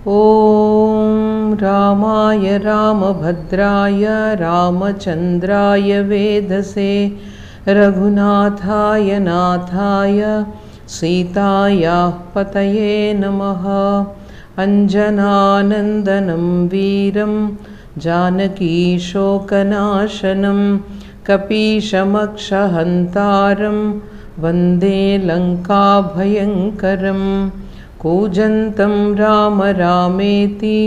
ॐ रामाय रामभद्राय रामचन्द्राय वेधसे रघुनाथाय नाथाय सीतायाः पतये नमः। अञ्जनानन्दनं वीरं जानकीशोकनाशनं कपीशमक्षहन्तारं वन्दे लङ्काभयङ्करम्। कूजन्तं राम रामेति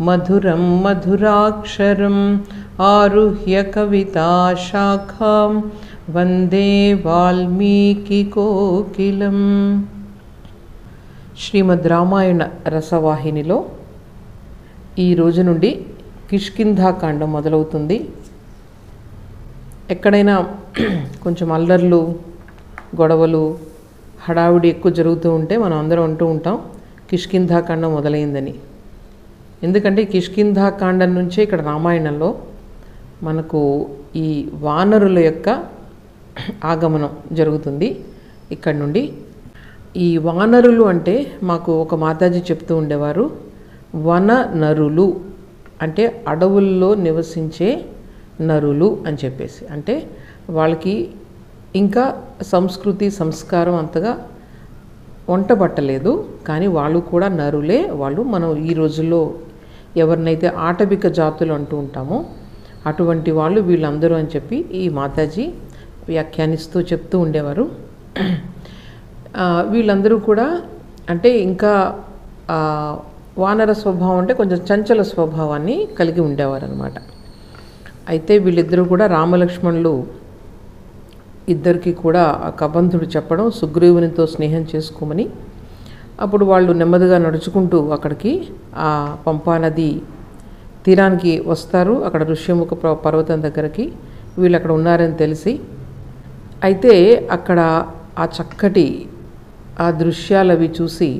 मधुरं मधुराक्षरम् आरुह्य कविताशाखां वन्दे वाल्मीकिकोकिलम्। శ్రీమద్ రామాయణ రసవాహినిలో ఈ రోజు నుండి కిష్కింధాకాండం మొదలవుతుంది. ఎక్కడైనా కొంచెం అల్లర్లు, గొడవలు, హడావుడి ఎక్కువ జరుగుతూ ఉంటే మనం అందరం అంటూ ఉంటాం కిష్కింధాకాండం మొదలైందని. ఎందుకంటే కిష్కింధాకాండం నుంచే ఇక్కడ రామాయణంలో మనకు ఈ వానరుల యొక్క ఆగమనం జరుగుతుంది. ఇక్కడ నుండి ఈ వానరులు అంటే మాకు ఒక మాతాజీ చెప్తూ ఉండేవారు, వన నరులు అంటే అడవుల్లో నివసించే నరులు అని చెప్పేసి. అంటే వాళ్ళకి ఇంకా సంస్కృతి సంస్కారం అంతగా వంటబట్టలేదు, కానీ వాళ్ళు కూడా నరులే. వాళ్ళు మనం ఈ రోజుల్లో ఎవరినైతే ఆటవిక జాతులు అంటూ ఉంటామో అటువంటి వాళ్ళు వీళ్ళందరూ అని చెప్పి ఈ మాతాజీ వ్యాఖ్యానిస్తూ చెప్తూ ఉండేవారు. వీళ్ళందరూ కూడా అంటే ఇంకా వానర స్వభావం అంటే కొంచెం చంచల స్వభావాన్ని కలిగి ఉండేవారు అన్నమాట. అయితే వీళ్ళిద్దరూ కూడా రామలక్ష్మణులు ఇద్దరికి కూడా కబంధుడు చెప్పడం సుగ్రీవునితో స్నేహం చేసుకోమని. అప్పుడు వాళ్ళు నెమ్మదిగా నడుచుకుంటూ అక్కడికి ఆ పంపా నది తీరానికి వస్తారు. అక్కడ ఋష్యముఖ పర్వతం దగ్గరికి వీళ్ళు అక్కడ ఉన్నారని తెలిసి, అయితే అక్కడ ఆ చక్కటి ఆ దృశ్యాలవి చూసి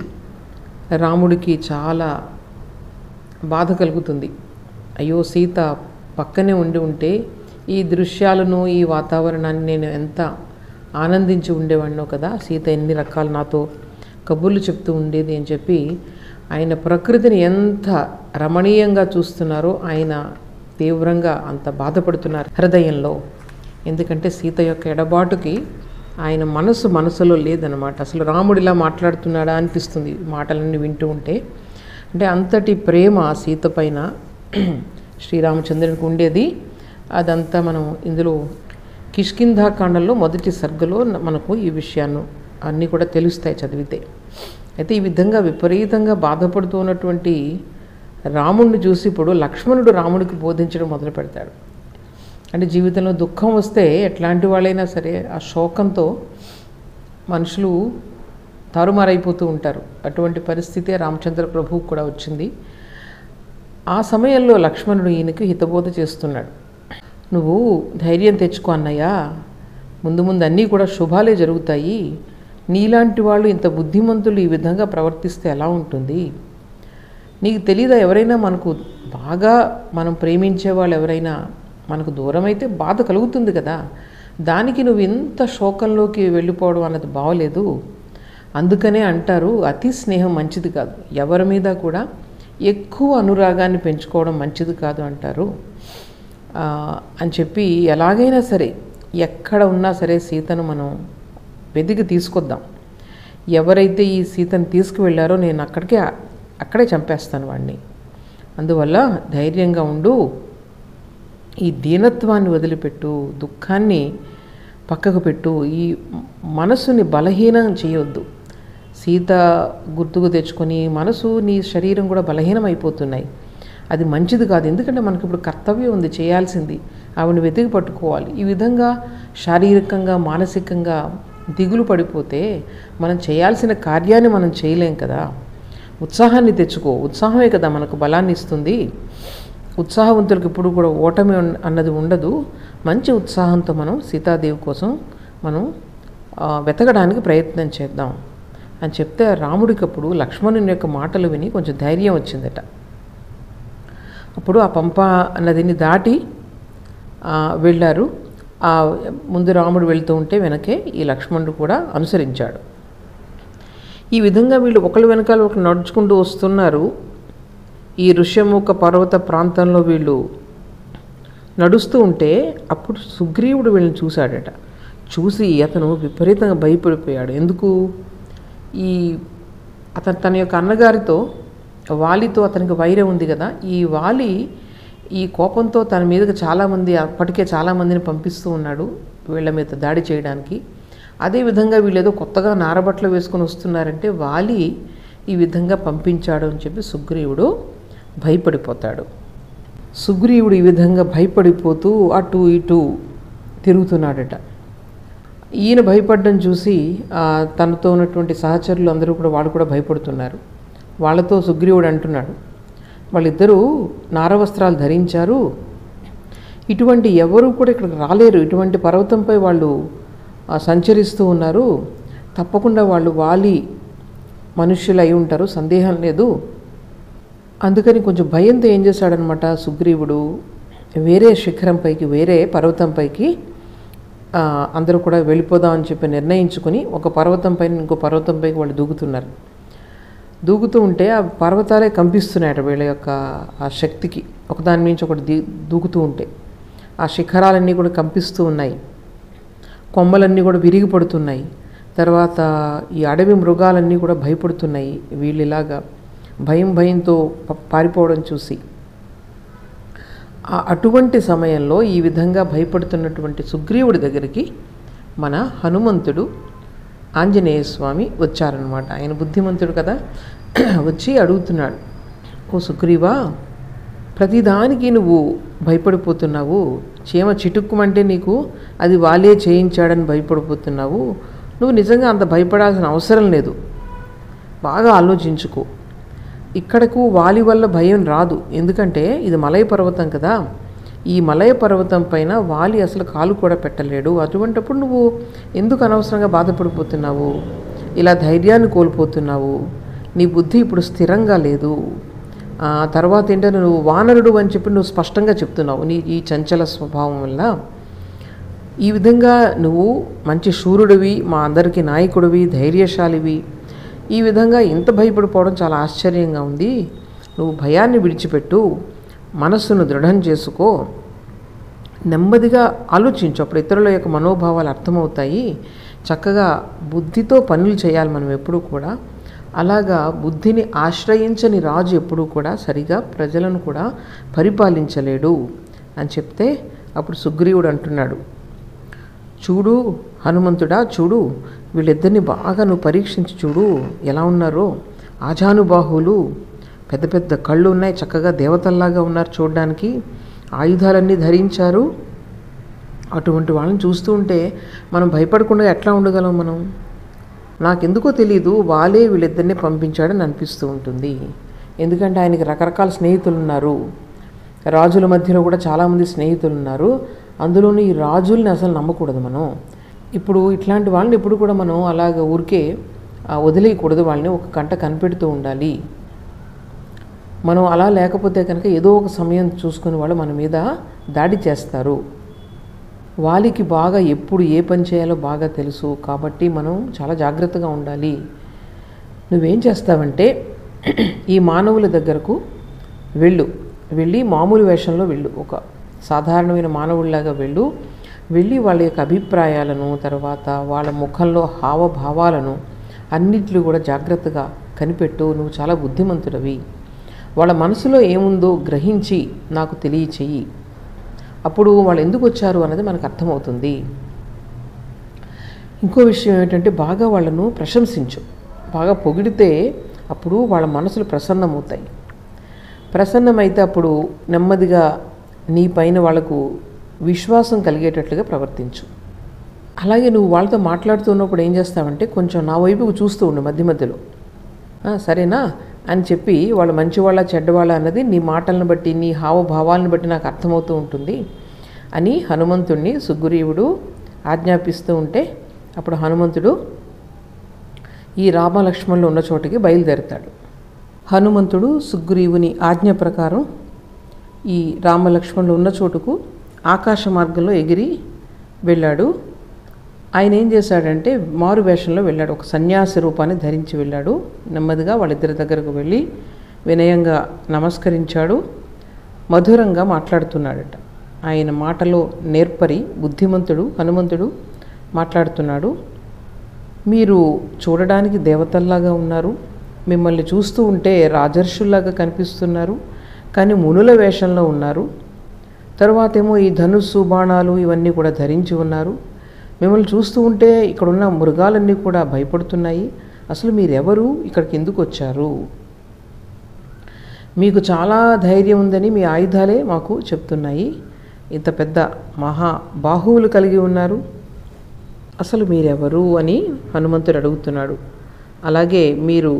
రాముడికి చాలా బాధ కలుగుతుంది. అయ్యో, సీత పక్కనే ఉంటే ఈ దృశ్యాలను ఈ వాతావరణాన్ని నేను ఎంత ఆనందించి ఉండేవాడినో కదా, సీత ఎన్ని రకాలు నాతో కబుర్లు చెప్తూ ఉండేది అని చెప్పి ఆయన ప్రకృతిని ఎంత రమణీయంగా చూస్తున్నారో ఆయన తీవ్రంగా అంత బాధపడుతున్నారు హృదయంలో. ఎందుకంటే సీత యొక్క ఎడబాటుకి ఆయన మనసులో లేదనమాట. అసలు రాముడిలా మాట్లాడుతున్నాడా అనిపిస్తుంది మాటలన్నీ వింటూ ఉంటే. అంటే అంతటి ప్రేమ సీత పైన శ్రీరామచంద్రునికి ఉండేది. అదంతా మనం ఇందులో కిష్కింధాకాండంలో మొదటి సర్గలో మనకు ఈ విషయాన్ని అన్నీ కూడా తెలుస్తాయి చదివితే. అయితే ఈ విధంగా విపరీతంగా బాధపడుతూ ఉన్నటువంటి రాముడిని చూసి ఇప్పుడు లక్ష్మణుడు రాముడికి బోధించడం మొదలు పెడతాడు. అంటే జీవితంలో దుఃఖం వస్తే ఎట్లాంటి వాళ్ళైనా సరే ఆ శోకంతో మనుషులు తారుమారైపోతూ ఉంటారు. అటువంటి పరిస్థితే రామచంద్ర ప్రభువుకు కూడా వచ్చింది. ఆ సమయంలో లక్ష్మణుడు ఈయనకి హితబోధ చేస్తున్నాడు. నువ్వు ధైర్యం తెచ్చుకో అన్నయ్య, ముందు అన్నీ కూడా శుభాలే జరుగుతాయి. నీలాంటి వాళ్ళు ఇంత బుద్ధిమంతులు ఈ విధంగా ప్రవర్తిస్తే ఎలా ఉంటుంది? నీకు తెలీదా, ఎవరైనా మనకు బాగా మనం ప్రేమించే వాళ్ళు ఎవరైనా మనకు దూరం అయితే బాధ కలుగుతుంది కదా, దానికి నువ్వు ఇంత శోకంలోకి వెళ్ళిపోవడం అన్నది బాగలేదు. అందుకనే అంటారు అతి స్నేహం మంచిది కాదు, ఎవరి మీద కూడా ఎక్కువ అనురాగాన్ని పెంచుకోవడం మంచిది కాదు అంటారు అని చెప్పి, ఎలాగైనా సరే ఎక్కడ ఉన్నా సరే సీతను మనం వెతికి తీసుకొద్దాం. ఎవరైతే ఈ సీతను తీసుకువెళ్ళారో నేను అక్కడే చంపేస్తాను వాడిని. అందువల్ల ధైర్యంగా ఉండు, ఈ దీనత్వాన్ని వదిలిపెట్టు, దుఃఖాన్ని పక్కకు పెట్టు, ఈ మనసుని బలహీనం చేయొద్దు. సీత గుర్తుకు తెచ్చుకొని మనసు నీ శరీరం కూడా బలహీనం అయిపోతున్నాయి. అది మంచిది కాదు. ఎందుకంటే మనకి ఇప్పుడు కర్తవ్యం ఉంది, చేయాల్సింది, ఆవిడని వెతికి పట్టుకోవాలి. ఈ విధంగా శారీరకంగా మానసికంగా దిగులు పడిపోతే మనం చేయాల్సిన కార్యాన్ని మనం చేయలేం కదా. ఉత్సాహాన్ని తెచ్చుకో, ఉత్సాహమే కదా మనకు బలాన్ని ఇస్తుంది. ఉత్సాహవంతులకు ఇప్పుడు కూడా ఓటమి అన్నది ఉండదు. మంచి ఉత్సాహంతో మనం సీతాదేవి కోసం మనం వెతకడానికి ప్రయత్నం చేద్దాం అని చెప్తే రాముడికి అప్పుడు లక్ష్మణుని యొక్క మాటలు విని కొంచెం ధైర్యం వచ్చిందట. అప్పుడు ఆ పంపా నదిని దాటి వెళ్ళారు. ముందు రాముడు వెళ్తూ ఉంటే వెనకే ఈ లక్ష్మణుడు కూడా అనుసరించాడు. ఈ విధంగా వీళ్ళు ఒకళ్ళ వెనకాల ఒకరు నడుచుకుంటూ వస్తున్నారు. ఈ ఋష్యముఖ పర్వత ప్రాంతంలో వీళ్ళు నడుస్తూ ఉంటే అప్పుడు సుగ్రీవుడు వీళ్ళని చూశాడట. చూసి అతను విపరీతంగా భయపడిపోయాడు. ఎందుకు? అతను తన యొక్క అన్నగారితో వాలితో అతనికి వైరం ఉంది కదా. ఈ వాలి ఈ కోపంతో తన మీదకి చాలామంది అప్పటికే చాలామందిని పంపిస్తూ ఉన్నాడు వీళ్ళ మీద దాడి చేయడానికి. అదేవిధంగా వీళ్ళు ఏదో కొత్తగా నారబట్టలు వేసుకొని వస్తున్నారంటే వాలి ఈ విధంగా పంపించాడు అని చెప్పి సుగ్రీవుడు భయపడిపోతాడు. సుగ్రీవుడు ఈ విధంగా భయపడిపోతూ అటు ఇటు తిరుగుతున్నాడట. ఈయన భయపడడం చూసి తనతో ఉన్నటువంటి సహచరులు అందరూ కూడా వాళ్ళు కూడా భయపడుతున్నారు. వాళ్ళతో సుగ్రీవుడు అంటున్నాడు, వాళ్ళిద్దరూ నారవస్త్రాలు ధరించారు, ఇటువంటి ఎవరు కూడా ఇక్కడికి రాలేరు, ఇటువంటి పర్వతంపై వాళ్ళు సంచరిస్తూ ఉన్నారు, తప్పకుండా వాళ్ళు వాలి మనుష్యులు అయి ఉంటారు, సందేహం లేదు. అందుకని కొంచెం భయంతో ఏం చేశాడనమాట సుగ్రీవుడు, వేరే శిఖరంపైకి వేరే పర్వతంపైకి అందరూ కూడా వెళ్ళిపోదామని చెప్పి నిర్ణయించుకొని ఒక పర్వతం పైన ఇంకో పర్వతంపైకి వాళ్ళు దూకుతున్నారు. దూకుతూ ఉంటే ఆ పర్వతాలే కంపిస్తున్నాయట వీళ్ళ యొక్క ఆ శక్తికి. ఒకదాని నుంచి ఒకటి దూకుతూ ఉంటే ఆ శిఖరాలన్నీ కూడా కంపిస్తూ ఉన్నాయి, కొమ్మలన్నీ కూడా విరిగి పడుతున్నాయి. తర్వాత ఈ అడవి మృగాలన్నీ కూడా భయపడుతున్నాయి. వీళ్ళిలాగా భయంతో పారిపోవడం చూసి అటువంటి సమయంలో ఈ విధంగా భయపడుతున్నటువంటి సుగ్రీవుడి దగ్గరికి మన హనుమంతుడు ఆంజనేయ స్వామి వచ్చారనమాట. ఆయన బుద్ధిమంతుడు కదా, వచ్చి అడుగుతున్నాడు, ఓ సుగ్రీవా, ప్రతిదానికి నువ్వు భయపడిపోతున్నావు, చీమ చిటుక్కుమంటే నీకు అది వాలే చేయించాడని భయపడిపోతున్నావు, నువ్వు నిజంగా అంత భయపడాల్సిన అవసరం లేదు, బాగా ఆలోచించుకో. ఇక్కడకు వాలి వల్ల భయం రాదు, ఎందుకంటే ఇది మలయ పర్వతం కదా, ఈ మలయ పర్వతం పైన వాలి అసలు కాలు కూడా పెట్టలేడు. అటువంటప్పుడు నువ్వు ఎందుకు అనవసరంగా బాధపడిపోతున్నావు, ఇలా ధైర్యాన్ని కోల్పోతున్నావు, నీ బుద్ధి ఇప్పుడు స్థిరంగా లేదు. తర్వాత ఏంటంటే నువ్వు వానరుడు అని చెప్పి నువ్వు స్పష్టంగా చెప్తున్నావు నీ ఈ చంచల స్వభావం వల్ల. ఈ విధంగా నువ్వు మంచి శూరుడివి, మా అందరికీ నాయకుడివి, ధైర్యశాలివి, ఈ విధంగా ఇంత భయపడిపోవడం చాలా ఆశ్చర్యంగా ఉంది. నువ్వు భయాన్ని విడిచిపెట్టు, మనస్సును దృఢం చేసుకో, నెమ్మదిగా ఆలోచించు, అప్పుడు ఇతరుల యొక్క మనోభావాలు అర్థమవుతాయి. చక్కగా బుద్ధితో పనులు చేయాలి మనం ఎప్పుడూ కూడా. అలాగా బుద్ధిని ఆశ్రయించని రాజు ఎప్పుడూ కూడా సరిగా ప్రజలను కూడా పరిపాలించలేడు అని చెప్తే అప్పుడు సుగ్రీవుడు అంటున్నాడు, చూడు హనుమంతుడా, చూడు వీళ్ళిద్దరిని బాగా నువ్వు పరీక్షించి చూడు ఎలా ఉన్నారో. ఆజానుబాహువులు, పెద్ద పెద్ద కళ్ళు ఉన్నాయి, చక్కగా దేవతల్లాగా ఉన్నారు చూడడానికి, ఆయుధాలన్నీ ధరించారు. అటువంటి వాళ్ళని చూస్తూ ఉంటే మనం భయపడకుండా ఎట్లా ఉండగలం మనం? నాకెందుకో తెలీదు వాళ్ళే వీళ్ళిద్దరిని పంపించాడని అనిపిస్తూ ఉంటుంది. ఎందుకంటే ఆయనకి రకరకాల స్నేహితులు ఉన్నారు, రాజుల మధ్యలో కూడా చాలామంది స్నేహితులు ఉన్నారు. అందులోనూ ఈ రాజుల్ని అసలు నమ్మకూడదు మనం. ఇప్పుడు ఇట్లాంటి వాళ్ళని ఎప్పుడు కూడా మనం అలాగ ఊరికే వదిలేయకూడదు, వాళ్ళని ఒక కంట కనిపెడుతూ ఉండాలి. మనం అలా లేకపోతే కనుక ఏదో ఒక సమయం చూసుకుని వాళ్ళు మన మీద దాడి చేస్తారు. వాలికి బాగా ఎప్పుడు ఏ పని చేయాలో బాగా తెలుసు, కాబట్టి మనం చాలా జాగ్రత్తగా ఉండాలి. నువ్వేం చేస్తావంటే ఈ మానవుల దగ్గరకు వెళ్ళి మామూలు వేషంలో వెళ్ళు, ఒక సాధారణమైన మానవుడిలాగా వెళ్ళి వాళ్ళ యొక్క అభిప్రాయాలను, తర్వాత వాళ్ళ ముఖంలో హావభావాలను అన్నిట్లు కూడా జాగ్రత్తగా కనిపెట్టు. నువ్వు చాలా బుద్ధిమంతుడవి, వాళ్ళ మనసులో ఏముందో గ్రహించి నాకు తెలియచెయ్యి. అప్పుడు వాళ్ళు ఎందుకు వచ్చారు అన్నది మనకు అర్థమవుతుంది. ఇంకో విషయం ఏంటంటే బాగా వాళ్ళను ప్రశంసించు, బాగా పొగిడితే అప్పుడు వాళ్ళ మనసులు ప్రసన్నమవుతాయి. ప్రసన్నమైతే అప్పుడు నెమ్మదిగా నీ పైన వాళ్ళకు విశ్వాసం కలిగేటట్లుగా ప్రవర్తించు. అలాగే నువ్వు వాళ్ళతో మాట్లాడుతున్నప్పుడు ఏం చేస్తావంటే కొంచెం నా వైపుకు చూస్తూ ఉండు మధ్య మధ్యలో, సరేనా అని చెప్పి వాళ్ళు మంచివాళ్ళ చెడ్డవాళ్ళ అన్నది నీ మాటలను బట్టి, నీ హావభావాలను బట్టి నాకు అర్థమవుతూ ఉంటుంది అని హనుమంతుడిని సుగ్రీవుడు ఆజ్ఞాపిస్తూ ఉంటే అప్పుడు హనుమంతుడు ఈ రామలక్ష్మణులు ఉన్న చోటికి బయలుదేరుతాడు. హనుమంతుడు సుగ్రీవుని ఆజ్ఞ ప్రకారం ఈ రామలక్ష్మణులు ఉన్న చోటుకు ఆకాశ మార్గంలో ఎగిరి వెళ్ళాడు. ఆయన ఏం చేశాడంటే మారు వేషంలో వెళ్ళాడు, ఒక సన్యాసి రూపాన్ని ధరించి వెళ్ళాడు. నెమ్మదిగా వాళ్ళిద్దరి దగ్గరకు వెళ్ళి వినయంగా నమస్కరించాడు. మధురంగా మాట్లాడుతున్నాడట. ఆయన మాటలో నేర్పరి బుద్ధిమంతుడు హనుమంతుడు మాట్లాడుతున్నాడు. మీరు చూడడానికి దేవతల్లాగా ఉన్నారు, మిమ్మల్ని చూస్తూ ఉంటే రాజర్షుల్లాగా కనిపిస్తున్నారు, కానీ మునుల వేషంలో ఉన్నారు. తర్వాత ఏమో ఈ ధనుస్సు బాణాలు ఇవన్నీ కూడా ధరించి ఉన్నారు. మిమ్మల్ని చూస్తూ ఉంటే ఇక్కడున్న మృగాలన్నీ కూడా భయపడుతున్నాయి. అసలు మీరెవరు, ఇక్కడికి ఎందుకు వచ్చారు? మీకు చాలా ధైర్యం ఉందని మీ ఆయుధాలే మాకు చెప్తున్నాయి. ఇంత పెద్ద మహా బాహువులు కలిగి ఉన్నారు, అసలు మీరెవరు అని హనుమంతుడు అడుగుతున్నాడు. అలాగే మీరు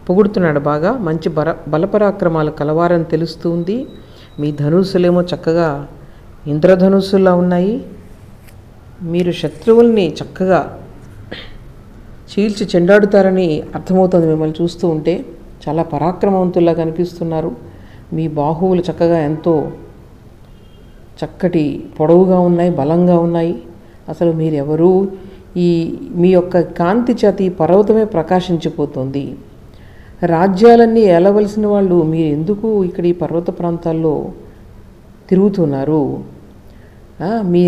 పొగుడుతున్నాడు, బాగా మంచి బలపరాక్రమాలు కలవారని తెలుస్తుంది. మీ ధనుస్సులేమో చక్కగా ఇంద్రధనుస్సులా ఉన్నాయి. మీరు శత్రువుల్ని చక్కగా చీల్చి చెండాడుతారని అర్థమవుతుంది. మిమ్మల్ని చూస్తూ ఉంటే చాలా పరాక్రమవంతుల్లా కనిపిస్తున్నారు. మీ బాహువులు చక్కగా ఎంతో చక్కటి పొడవుగా ఉన్నాయి, బలంగా ఉన్నాయి. అసలు మీరెవరు? మీ యొక్క కాంతి చేత ఈ పర్వతమే ప్రకాశించిపోతుంది. రాజ్యాలన్నీ ఏలవలసిన వాళ్ళు మీరు ఎందుకు ఇక్కడ ఈ పర్వత ప్రాంతాల్లో తిరుగుతున్నారు? మీ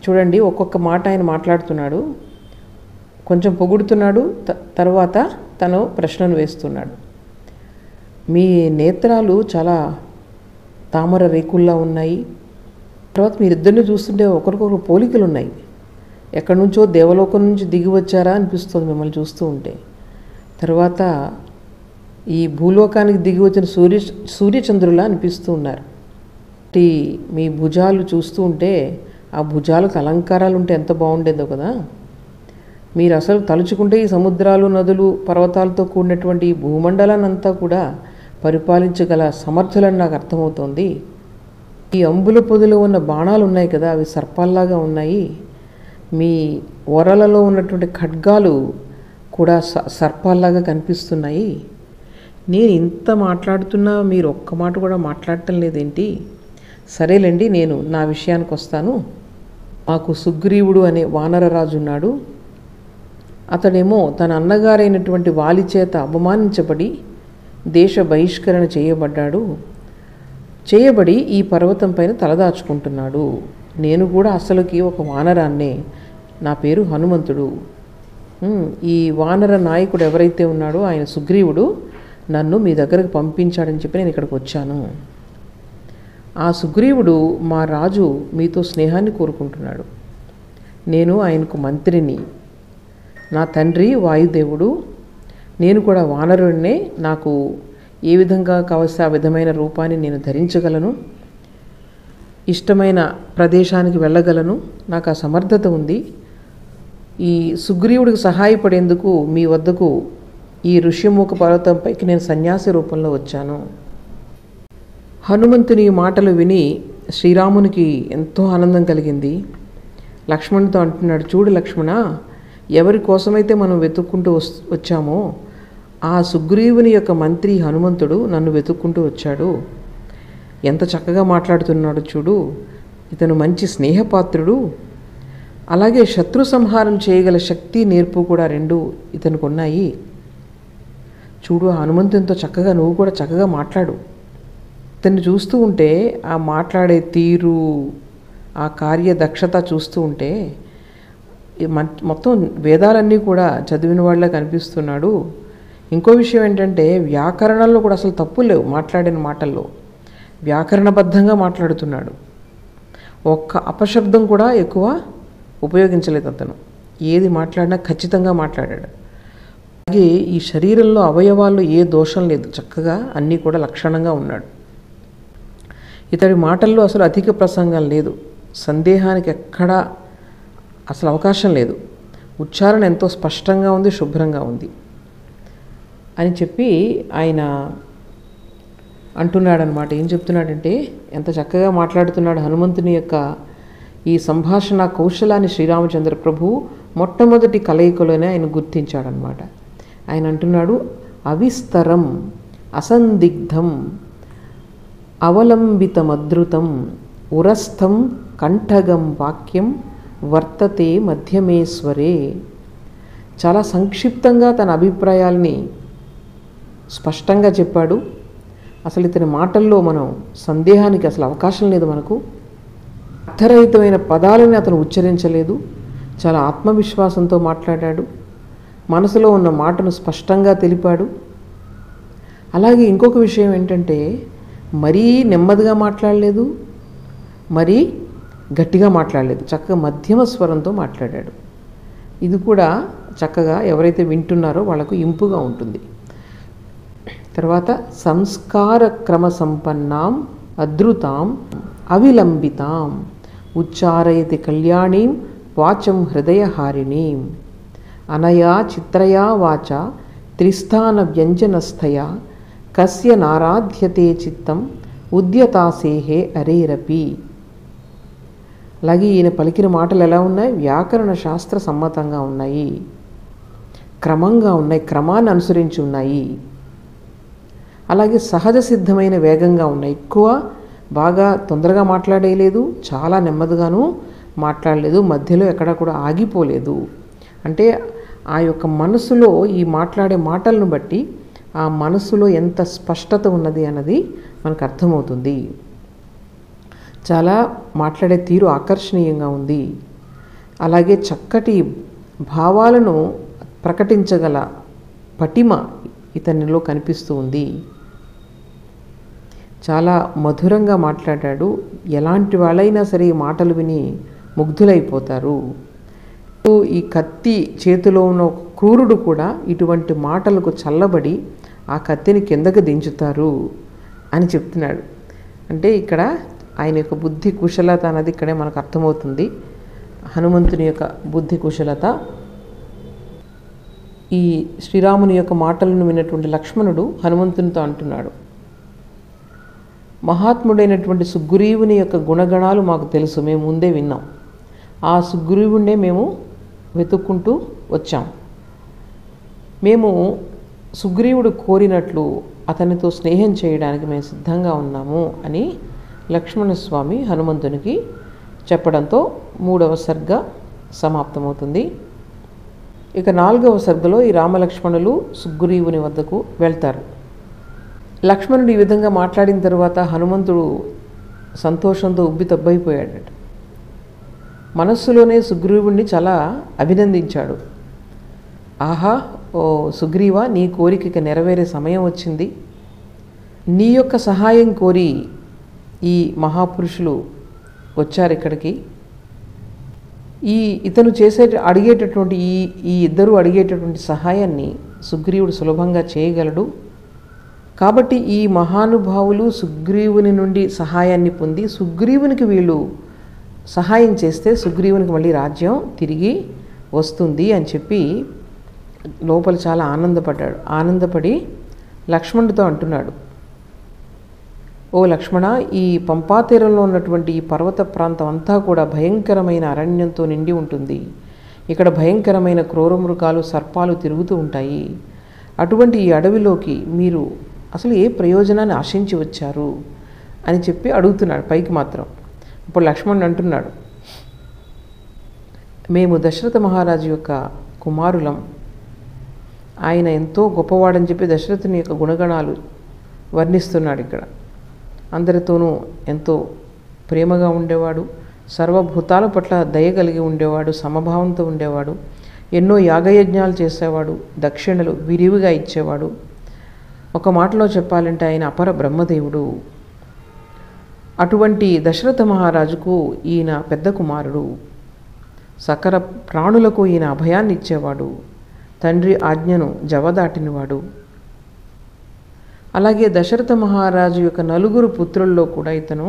చూడండి, ఒక్కొక్క మాట ఆయన మాట్లాడుతున్నాడు. కొంచెం పొగుడుతున్నాడు, తర్వాత తను ప్రశ్నను వేస్తున్నాడు. మీ నేత్రాలు చాలా తామర రేకుల్లా ఉన్నాయి. తర్వాత మీరిద్దరిని చూస్తుంటే ఒకరికొకరు పోలికలు ఉన్నాయి. ఎక్కడి నుంచో దేవలోకం నుంచి దిగి వచ్చారా అనిపిస్తుంది మిమ్మల్ని చూస్తూ ఉంటే. తర్వాత ఈ భూలోకానికి దిగి వచ్చిన సూర్యచంద్రులా అనిపిస్తూ ఉన్నారు. మీ భుజాలు చూస్తూ ఉంటే ఆ భుజాలకు అలంకారాలు ఉంటే ఎంత బాగుండేదో కదా. మీరు అసలు తలుచుకుంటే ఈ సముద్రాలు, నదులు, పర్వతాలతో కూడినటువంటి ఈ భూమండలాన్ని అంతా కూడా పరిపాలించగల సమర్థులని నాకు అర్థమవుతోంది. ఈ అంబుల పొదిలో ఉన్న బాణాలు ఉన్నాయి కదా, అవి సర్పాల్లాగా ఉన్నాయి. మీ ఓరలలో ఉన్నటువంటి ఖడ్గాలు కూడా సర్పాల్లాగా కనిపిస్తున్నాయి. నేను ఇంత మాట్లాడుతున్నా మీరు ఒక్క మాట కూడా మాట్లాడటం లేదేంటి? సరేలేండి, నేను నా విషయానికి వస్తాను. మాకు సుగ్రీవుడు అనే వానరరాజు ఉన్నాడు. అతడేమో తన అన్నగారైనటువంటి వాలి చేత అవమానించబడి దేశ బహిష్కరణ చేయబడి ఈ పర్వతం పైన తలదాచుకుంటున్నాడు. నేను కూడా అసలుకి ఒక వానరాన్నే. నా పేరు హనుమంతుడు. ఈ వానర నాయకుడు ఎవరైతే ఉన్నాడో ఆయన సుగ్రీవుడు నన్ను మీ దగ్గరకు పంపించాడని చెప్పి నేను ఇక్కడికి వచ్చాను. ఆ సుగ్రీవుడు మా రాజు మీతో స్నేహాన్ని కోరుకుంటున్నాడు. నేను ఆయనకు మంత్రిని. నా తండ్రి వాయుదేవుడు, నేను కూడా వానరుడినే. నాకు ఏ విధంగా కావలసిన ఆ విధమైన రూపాన్ని నేను ధరించగలను, ఇష్టమైన ప్రదేశానికి వెళ్ళగలను, నాకు ఆ సమర్థత ఉంది. ఈ సుగ్రీవుడికి సహాయపడేందుకు మీ వద్దకు ఈ ఋష్యముఖ పర్వతంపైకి నేను సన్యాసి రూపంలో వచ్చాను. హనుమంతుని మాటలు విని శ్రీరామునికి ఎంతో ఆనందం కలిగింది. లక్ష్మణుడితో అంటున్నాడు, చూడు లక్ష్మణ, ఎవరి కోసమైతే మనం వెతుక్కుంటూ వచ్చామో ఆ సుగ్రీవుని యొక్క మంత్రి హనుమంతుడు నన్ను వెతుక్కుంటూ వచ్చాడు. ఎంత చక్కగా మాట్లాడుతున్నాడు చూడు. ఇతను మంచి స్నేహపాత్రుడు. అలాగే శత్రు సంహారం చేయగల శక్తి, నేర్పు కూడా రెండు ఇతనికి ఉన్నాయి. చూడు, హనుమంతునితో చక్కగా నువ్వు కూడా చక్కగా మాట్లాడు. ఇతన్ని చూస్తూ ఉంటే ఆ మాట్లాడే తీరు, ఆ కార్యదక్షత చూస్తూ ఉంటే మొత్తం వేదాలన్నీ కూడా చదివిన వాళ్ళ కనిపిస్తున్నాడు. ఇంకో విషయం ఏంటంటే వ్యాకరణంలో కూడా అసలు తప్పు లేవు. మాట్లాడిన మాటల్లో వ్యాకరణబద్ధంగా మాట్లాడుతున్నాడు. ఒక్క అపశబ్దం కూడా ఎక్కువ ఉపయోగించలేదు అతను. ఏది మాట్లాడినా ఖచ్చితంగా మాట్లాడాడు. అలాగే ఈ శరీరంలో అవయవాల్లో ఏ దోషం లేదు, చక్కగా అన్నీ కూడా లక్షణంగా ఉన్నాడు. ఇతడి మాటల్లో అసలు అధిక ప్రసంగం లేదు, సందేహానికి ఎక్కడా అసలు అవకాశం లేదు. ఉచ్చారణ ఎంతో స్పష్టంగా ఉంది, శుభ్రంగా ఉంది అని చెప్పి ఆయన అంటున్నాడనమాట. ఏం చెప్తున్నాడంటే ఎంత చక్కగా మాట్లాడుతున్నాడు. హనుమంతుని యొక్క ఈ సంభాషణ కౌశలాన్ని శ్రీరామచంద్ర ప్రభు మొట్టమొదటి కలయికలోనే ఆయన గుర్తించాడనమాట. ఆయన అంటున్నాడు, అవిస్తరం అసందిగ్ధం అవలంబితమద్రుతం ఉరస్థం కంఠగం వాక్యం వర్తతే మధ్యమేశ్వరే. చాలా సంక్షిప్తంగా తన అభిప్రాయాల్ని స్పష్టంగా చెప్పాడు. అసలు ఇతని మాటల్లో మనం సందేహానికి అసలు అవకాశం లేదు. మనకు అర్థరహితమైన పదాలని అతను ఉచ్చరించలేదు. చాలా ఆత్మవిశ్వాసంతో మాట్లాడాడు. మనసులో ఉన్న మాటను స్పష్టంగా తెలిపాడు. అలాగే ఇంకొక విషయం ఏంటంటే, మరీ నెమ్మదిగా మాట్లాడలేదు, మరీ గట్టిగా మాట్లాడలేదు. చక్కగా మధ్యమ స్వరంతో మాట్లాడాడు. ఇది కూడా చక్కగా ఎవరైతే వింటున్నారో వాళ్ళకు ఇంపుగా ఉంటుంది. తర్వాత సంస్కార క్రమ సంపన్నాం అద్రుతాం అవిలంబితాం ఉచ్చారయతి కళ్యాణీం వాచం హృదయహారిణీం అనయా చిత్రయా వాచ త్రిస్థాన వ్యంజనస్థయా కస్య నారాధ్యతే చిత్తం ఉద్యతాసేహే అరేరపి. అలాగే ఈయన పలికిన మాటలు ఎలా ఉన్నాయి? వ్యాకరణ శాస్త్ర సమ్మతంగా ఉన్నాయి, క్రమంగా ఉన్నాయి, క్రమాన్ని అనుసరించి ఉన్నాయి. అలాగే సహజ సిద్ధమైన వేగంగా ఉన్నాయి. ఎక్కువ బాగా తొందరగా మాట్లాడేయలేదు, చాలా నెమ్మదిగాను మాట్లాడలేదు, మధ్యలో ఎక్కడా కూడా ఆగిపోలేదు. అంటే ఆ యొక్క మనసులో ఈ మాట్లాడే మాటలను బట్టి ఆ మనసులో ఎంత స్పష్టత ఉన్నది అన్నది మనకు అర్థమవుతుంది. చాలా మాట్లాడే తీరు ఆకర్షణీయంగా ఉంది. అలాగే చక్కటి భావాలను ప్రకటించగల పటిమ ఇతనిలో కనిపిస్తూ ఉంది. చాలా మధురంగా మాట్లాడాడు. ఎలాంటి వాళ్ళైనా సరే ఈ మాటలు విని ముగ్ధులైపోతారు. ఈ కత్తి చేతిలో ఉన్న ఒక క్రూరుడు కూడా ఇటువంటి మాటలకు చల్లబడి ఆ కత్తిని కిందకు దించుతారు అని చెప్తున్నాడు. అంటే ఇక్కడ ఆయన యొక్క బుద్ధి కుశలత అన్నది ఇక్కడే మనకు అర్థమవుతుంది. హనుమంతుని యొక్క బుద్ధి కుశలత. ఈ శ్రీరాముని యొక్క మాటలను విన్నటువంటి లక్ష్మణుడు హనుమంతునితో అంటున్నాడు, మహాత్ముడైనటువంటి సుగ్రీవుని యొక్క గుణగణాలు మాకు తెలుసు, మేము ముందే విన్నాం. ఆ సుగ్రీవుణ్ణే మేము వెతుక్కుంటూ వచ్చాం. మేము సుగ్రీవుడు కోరినట్లు అతనితో స్నేహం చేయడానికి మేము సిద్ధంగా ఉన్నాము అని లక్ష్మణస్వామి హనుమంతునికి చెప్పడంతో 3వ సర్గ సమాప్తమవుతుంది. ఇక 4వ సర్గలో ఈ రామలక్ష్మణులు సుగ్రీవుని వద్దకు వెళ్తారు. లక్ష్మణుడు ఈ విధంగా మాట్లాడిన తర్వాత హనుమంతుడు సంతోషంతో ఉబ్బితబ్బైపోయాడట. మనస్సులోనే సుగ్రీవుణ్ణి చాలా అభినందించాడు. ఆహా, ఓ సుగ్రీవా, నీ కోరికకి నెరవేరే సమయం వచ్చింది. నీ యొక్క సహాయం కోరి ఈ మహాపురుషులు వచ్చారు ఇక్కడికి. ఇతను అడిగేటటువంటి ఈ ఇద్దరు అడిగేటటువంటి సహాయాన్ని సుగ్రీవుడు సులభంగా చేయగలడు. కాబట్టి ఈ మహానుభావులు సుగ్రీవుని నుండి సహాయాన్ని పొంది సుగ్రీవునికి వీళ్ళు సహాయం చేస్తే సుగ్రీవునికి మళ్ళీ రాజ్యం తిరిగి వస్తుంది అని చెప్పి లోపల చాలా ఆనందపడ్డాడు. ఆనందపడి లక్ష్మణుడితో అంటున్నాడు, ఓ లక్ష్మణ, ఈ పంపాతీరంలో ఉన్నటువంటి ఈ పర్వత ప్రాంతం అంతా కూడా భయంకరమైన అరణ్యంతో నిండి ఉంటుంది. ఇక్కడ భయంకరమైన క్రూరమృగాలు, సర్పాలు తిరుగుతూ ఉంటాయి. అటువంటి ఈ అడవిలోకి మీరు అసలు ఏ ప్రయోజనాన్ని ఆశించి వచ్చారు అని చెప్పి అడుగుతున్నాడు పైకి మాత్రం. ఇప్పుడు లక్ష్మణుడు అంటున్నాడు, మేము దశరథ మహారాజు యొక్క కుమారులం. ఆయన ఎంతో గొప్పవాడని చెప్పి దశరథుని యొక్క గుణగణాలు వర్ణిస్తున్నాడు ఇక్కడ. అందరితోనూ ఎంతో ప్రేమగా ఉండేవాడు, సర్వభూతాల పట్ల దయ కలిగి ఉండేవాడు, సమభావంతో ఉండేవాడు, ఎన్నో యాగయజ్ఞాలు చేసేవాడు, దక్షిణలు విరివిగా ఇచ్చేవాడు. ఒక మాటలో చెప్పాలంటే ఆయన అపర బ్రహ్మదేవుడు. అటువంటి దశరథ మహారాజుకు ఈయన పెద్ద కుమారుడు. సకల ప్రాణులకు ఈయన అభయాన్ని ఇచ్చేవాడు, తండ్రి ఆజ్ఞను జవదాటినవాడు. అలాగే దశరథ మహారాజు యొక్క 4 పుత్రుల్లో కూడా ఇతను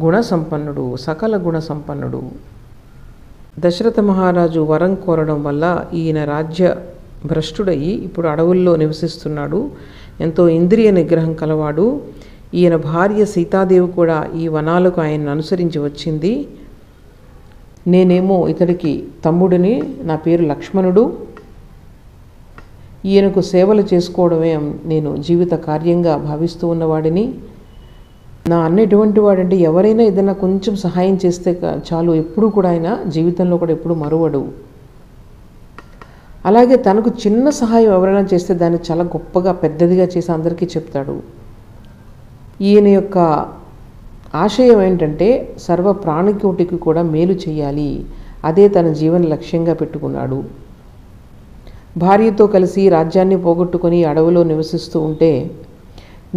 గుణసంపన్నుడు, సకల గుణసంపన్నుడు. దశరథ మహారాజు వరం కోరడం వల్ల ఈయన రాజ్య భ్రష్టుడయ్యి ఇప్పుడు అడవుల్లో నివసిస్తున్నాడు. ఎంతో ఇంద్రియ నిగ్రహం కలవాడు. ఈయన భార్య సీతాదేవి కూడా ఈ వనాలకు ఆయన్ని అనుసరించి వచ్చింది. నేనేమో ఇతడికి తమ్ముడిని, నా పేరు లక్ష్మణుడు. ఈయనకు సేవలు చేసుకోవడమే నేను జీవిత కార్యంగా భావిస్తూ ఉన్నవాడిని. నా అన్న ఎటువంటి వాడంటే ఎవరైనా ఏదైనా కొంచెం సహాయం చేస్తే చాలు, ఎప్పుడు కూడా ఆయన జీవితంలో కూడా ఎప్పుడు మరువడు. అలాగే తనకు చిన్న సహాయం ఎవరైనా చేస్తే దాన్ని చాలా గొప్పగా పెద్దదిగా చేసి అందరికీ చెప్తాడు. ఈయన యొక్క ఆశయం ఏంటంటే సర్వ ప్రాణికోటికి కూడా మేలు చేయాలి, అదే తన జీవన లక్ష్యంగా పెట్టుకున్నాడు. భార్యతో కలిసి రాజ్యాన్ని పోగొట్టుకొని అడవిలో నివసిస్తూ ఉంటే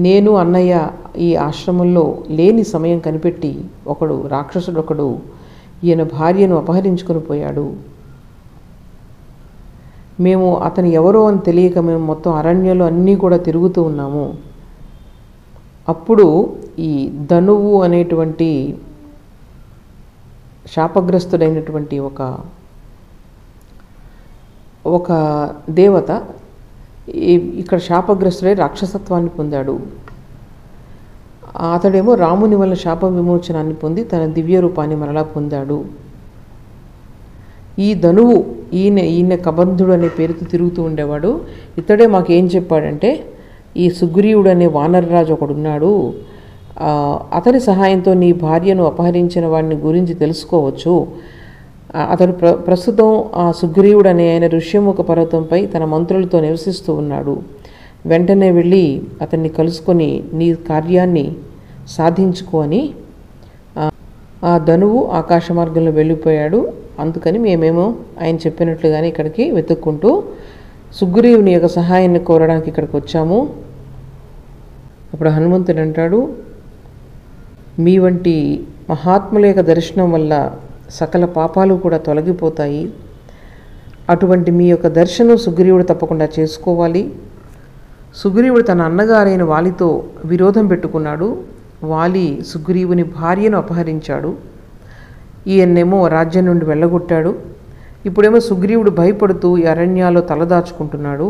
నేను అన్నయ్య ఈ ఆశ్రమంలో లేని సమయం కనిపెట్టి రాక్షసుడొకడు ఈయన భార్యను అపహరించుకొని పోయాడు. మేము అతను ఎవరో అని తెలియక మేము మొత్తం అరణ్యంలో అన్నీ కూడా తిరుగుతూ ఉన్నాము. అప్పుడు ఈ ధనువు అనేటువంటి శాపగ్రస్తుడైనటువంటి ఒక దేవత ఇక్కడ శాపగ్రస్తుడై రాక్షసత్వాన్ని పొందాడు. అతడేమో రాముని వల్ల శాప విమోచనాన్ని పొంది తన దివ్య రూపాన్ని మరలా పొందాడు. ఈ ధనువు ఈయన కబంధుడు అనే పేరుతో తిరుగుతూ ఉండేవాడు. ఇతడే మాకేం చెప్పాడంటే ఈ సుగ్రీవుడు అనే వానరరాజు ఒకడున్నాడు, అతని సహాయంతో నీ భార్యను అపహరించిన వాడిని గురించి తెలుసుకోవచ్చు. అతడు ప్రస్తుతం ఆ సుగ్రీవుడు అనే ఆయన ఋష్యముఖ పర్వతంపై తన మంత్రులతో నివసిస్తూ ఉన్నాడు. వెంటనే వెళ్ళి అతన్ని కలుసుకొని నీ కార్యాన్ని సాధించుకో అని ఆ ధనువు ఆకాశ మార్గంలో వెళ్ళిపోయాడు. అందుకని మేమేమో ఆయన చెప్పినట్లుగానే ఇక్కడికి వెతుక్కుంటూ సుగ్రీవుని యొక్క సహాయాన్ని కోరడానికి ఇక్కడికి వచ్చాము. అప్పుడు హనుమంతుడు అంటాడు, మీ వంటి మహాత్ముల యొక్క దర్శనం వల్ల సకల పాపాలు కూడా తొలగిపోతాయి. అటువంటి మీ యొక్క దర్శనం సుగ్రీవుడు తప్పకుండా చేసుకోవాలి. సుగ్రీవుడు తన అన్నగారైన వాలితో విరోధం పెట్టుకున్నాడు. వాలి సుగ్రీవుని భార్యను అపహరించాడు. ఈయన్నేమో రాజ్యం నుండి వెళ్ళగొట్టాడు. ఇప్పుడేమో సుగ్రీవుడు భయపడుతూ ఈ అరణ్యాల్లో తలదాచుకుంటున్నాడు.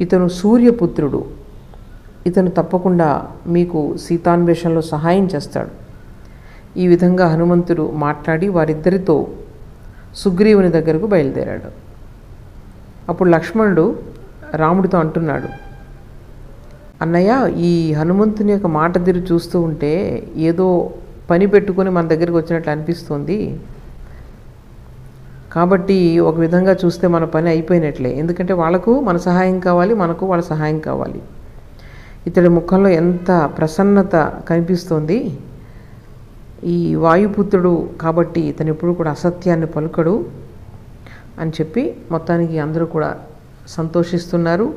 ఇతను సూర్యపుత్రుడు. ఇతను తప్పకుండా మీకు సీతాన్వేషణలో సహాయం చేస్తాడు. ఈ విధంగా హనుమంతుడు మాట్లాడి వారిద్దరితో సుగ్రీవుని దగ్గరకు బయలుదేరాడు. అప్పుడు లక్ష్మణుడు రాముడితో అంటున్నాడు, అన్నయ్య, ఈ హనుమంతుని యొక్క మాట తీరు చూస్తూ ఉంటే ఏదో పని పెట్టుకొని మన దగ్గరికి వచ్చినట్లు అనిపిస్తుంది. కాబట్టి ఒక విధంగా చూస్తే మన పని అయిపోయినట్లే. ఎందుకంటే వాళ్ళకు మన సహాయం కావాలి, మనకు వాళ్ళ సహాయం కావాలి. ఇతడి ముఖంలో ఎంత ప్రసన్నత కనిపిస్తోంది. ఈ వాయుపుత్రుడు కాబట్టి ఇతను ఎప్పుడు కూడా అసత్యాన్ని పలుకడు అని చెప్పి మొత్తానికి అందరూ కూడా సంతోషిస్తున్నారు.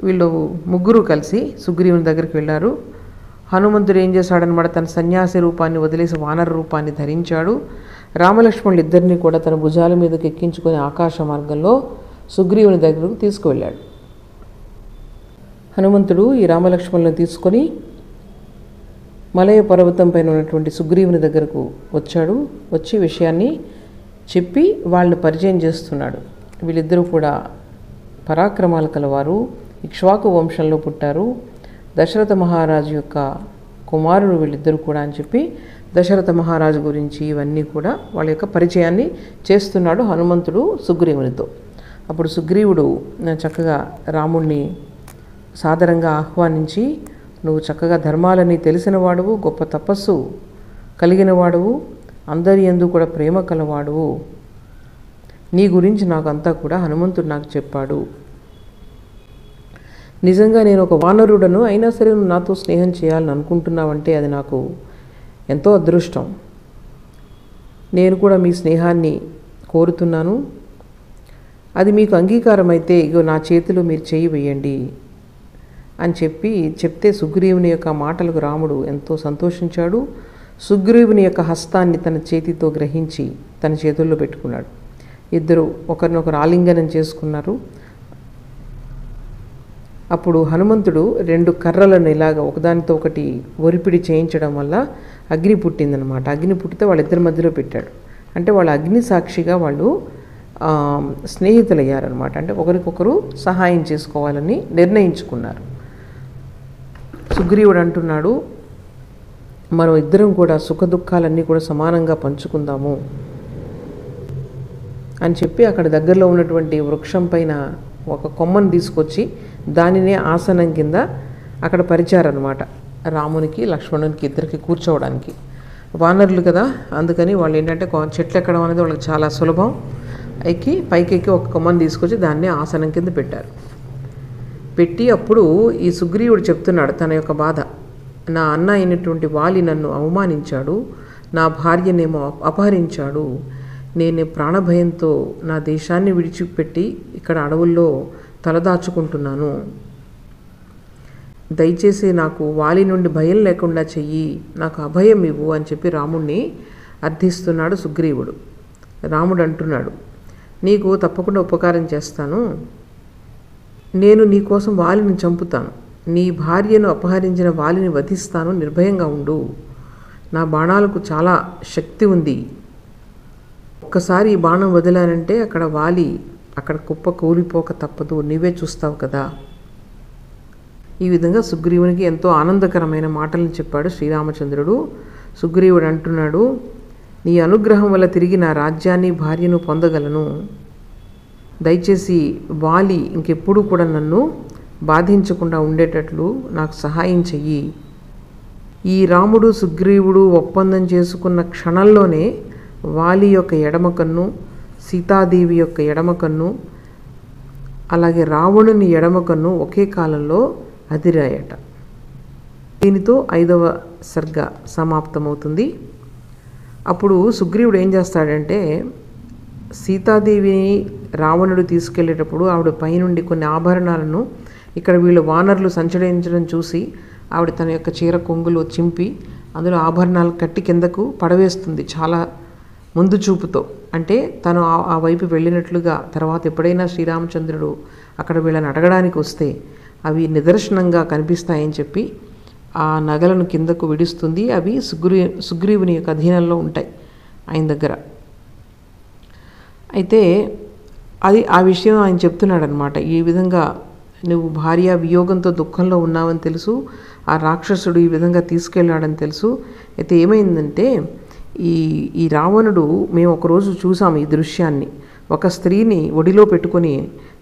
వీళ్ళు ముగ్గురు కలిసి సుగ్రీవుని దగ్గరికి వెళ్ళారు. హనుమంతుడు ఏం చేశాడనమాట, తన సన్యాసి రూపాన్ని వదిలేసి వానర రూపాన్ని ధరించాడు. రామలక్ష్మణులు ఇద్దరిని కూడా తన భుజాల మీదకి ఎక్కించుకొని ఆకాశ మార్గంలో సుగ్రీవుని దగ్గరకు తీసుకువెళ్ళాడు. హనుమంతుడు ఈ రామలక్ష్మణులను తీసుకొని మలయ పర్వతం పైన ఉన్నటువంటి సుగ్రీవుని దగ్గరకు వచ్చాడు. వచ్చి విషయాన్ని చెప్పి వాళ్ళని పరిచయం చేస్తున్నాడు. వీళ్ళిద్దరూ కూడా పరాక్రమాలు కలవారు, ఇక్ష్వాకు వంశంలో పుట్టారు, దశరథ మహారాజు యొక్క కుమారుడు వీళ్ళిద్దరూ కూడా అని చెప్పి దశరథ మహారాజు గురించి ఇవన్నీ కూడా వాళ్ళ యొక్క పరిచయాన్ని చేస్తున్నాడు హనుమంతుడు సుగ్రీవునితో. అప్పుడు సుగ్రీవుడు చక్కగా రాముణ్ణి సాదరంగా ఆహ్వానించి, నువ్వు చక్కగా ధర్మాలని తెలిసిన వాడువు, గొప్ప తపస్సు కలిగిన వాడువు, అందరి యందు కూడా ప్రేమ కలవాడువు, నీ గురించి నాకు అంతా కూడా హనుమంతుడు నాకు చెప్పాడు. నిజంగా నేను ఒక వానరుడను, అయినా సరే నువ్వు నాతో స్నేహం చేయాలని అనుకుంటున్నావంటే అది నాకు ఎంతో అదృష్టం. నేను కూడా మీ స్నేహాన్ని కోరుతున్నాను. అది మీకు అంగీకారం అయితే ఇగో నా చేతిలో మీరు చేయి వేయండి అని చెప్తే సుగ్రీవుని యొక్క మాటలకు రాముడు ఎంతో సంతోషించాడు. సుగ్రీవుని యొక్క హస్తాన్ని తన చేతితో గ్రహించి తన చేతుల్లో పెట్టుకున్నాడు. ఇద్దరు ఒకరినొకరు ఆలింగనం చేసుకున్నారు. అప్పుడు హనుమంతుడు 2 కర్రలను ఇలాగ ఒకదానితో ఒకటి ఒరిపిడి చేయించడం వల్ల అగ్ని పుట్టిందనమాట. అగ్ని పుట్టితే వాళ్ళిద్దరి మధ్యలో పెట్టాడు. అంటే వాళ్ళ అగ్ని సాక్షిగా వాళ్ళు స్నేహితులయ్యారనమాట. అంటే ఒకరికొకరు సహాయం చేసుకోవాలని నిర్ణయించుకున్నారు. సుగ్రీవుడు అంటున్నాడు, మనం ఇద్దరం కూడా సుఖదుఖాలన్నీ కూడా సమానంగా పంచుకుందాము అని చెప్పి అక్కడ దగ్గరలో ఉన్నటువంటి వృక్షం పైన ఒక కొమ్మను తీసుకొచ్చి దానినే ఆసనం కింద అక్కడ పరిచారనమాట. రామునికి లక్ష్మణునికి ఇద్దరికి కూర్చోవడానికి. వానరులు కదా, అందుకని వాళ్ళు ఏంటంటే చెట్లు ఎక్కడం అనేది వాళ్ళకి చాలా సులభం. పైకి ఒక కొమ్మను తీసుకొచ్చి దాన్నే ఆసనం కింద పెట్టారు. పెట్టి అప్పుడు ఈ సుగ్రీవుడు చెప్తున్నాడు తన యొక్క బాధ. నా అన్న అయినటువంటి వాలి నన్ను అవమానించాడు, నా భార్యనేమో అపహరించాడు. నేను ప్రాణభయంతో నా దేశాన్ని విడిచిపెట్టి ఇక్కడ అడవుల్లో తలదాచుకుంటున్నాను. దయచేసి నాకు వాలి నుండి భయం లేకుండా చెయ్యి, నాకు అభయం ఇవ్వు అని చెప్పి రాముణ్ణి అర్థిస్తున్నాడు సుగ్రీవుడు. రాముడు అంటున్నాడు, నీకు తప్పకుండా ఉపకారం చేస్తాను. నేను నీకోసం వాలిని చంపుతాను. నీ భార్యను అపహరించిన వాలిని వధిస్తాను. నిర్భయంగా ఉండు. నా బాణాలకు చాలా శక్తి ఉంది. ఒక్కసారి ఈ బాణం వదిలానంటే అక్కడ కుప్ప కూలిపోక తప్పదు. నీవే చూస్తావు కదా. ఈ విధంగా సుగ్రీవునికి ఎంతో ఆనందకరమైన మాటలను చెప్పాడు శ్రీరామచంద్రుడు. సుగ్రీవుడు అంటున్నాడు, నీ అనుగ్రహం వల్ల తిరిగి నా రాజ్యాన్ని భార్యను పొందగలను. దయచేసి వాలి ఇంకెప్పుడు కూడా నన్ను బాధించకుండా ఉండేటట్లు నాకు సహాయం చెయ్యి. ఈ రాముడు సుగ్రీవుడు ఒప్పందం చేసుకున్న క్షణంలోనే వాలి యొక్క ఎడమ కన్ను, సీతాదేవి యొక్క ఎడమ కన్ను, అలాగే రావణుని ఎడమ కన్ను ఒకే కాలంలో అదిరాయట. దీనితో 5వ సర్గ సమాప్తమవుతుంది. అప్పుడు సుగ్రీవుడు ఏం చేస్తాడంటే, సీతాదేవిని రావణుడు తీసుకెళ్లేటప్పుడు ఆవిడ పైనుండి కొన్ని ఆభరణాలను ఇక్కడ వీళ్ళు వానరులు సంచరించడం చూసి ఆవిడ తన యొక్క చీర కొంగులు చింపి అందులో ఆభరణాలు కట్టి కిందకు పడవేస్తుంది చాలా ముందు చూపుతో. అంటే తను ఆ వైపు వెళ్ళినట్లుగా తర్వాత ఎప్పుడైనా శ్రీరామచంద్రుడు అక్కడ వీళ్ళని అడగడానికి వస్తే అవి నిదర్శనంగా కనిపిస్తాయని చెప్పి ఆ నగలను కిందకు విడుస్తుంది. అవి సుగ్రీవుని యొక్క అధీనంలో ఉంటాయి ఆయన దగ్గర. అయితే ఆ విషయం ఆయన చెప్తున్నాడు అనమాట. ఈ విధంగా నువ్వు భార్య వియోగంతో దుఃఖంలో ఉన్నావని తెలుసు, ఆ రాక్షసుడు ఈ విధంగా తీసుకెళ్ళాడని తెలుసు. అయితే ఏమైందంటే ఈ రావణుడు మేము ఒకరోజు చూసాము ఈ దృశ్యాన్ని. ఒక స్త్రీని ఒడిలో పెట్టుకొని